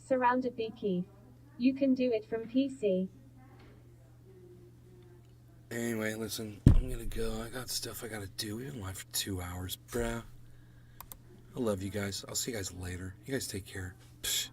Surrounded by Keith. You can do it from PC. Anyway, listen, I'm gonna go. I got stuff I gotta do. We've been live for 2 hours, bruh. I love you guys. I'll see you guys later. You guys take care. Psh.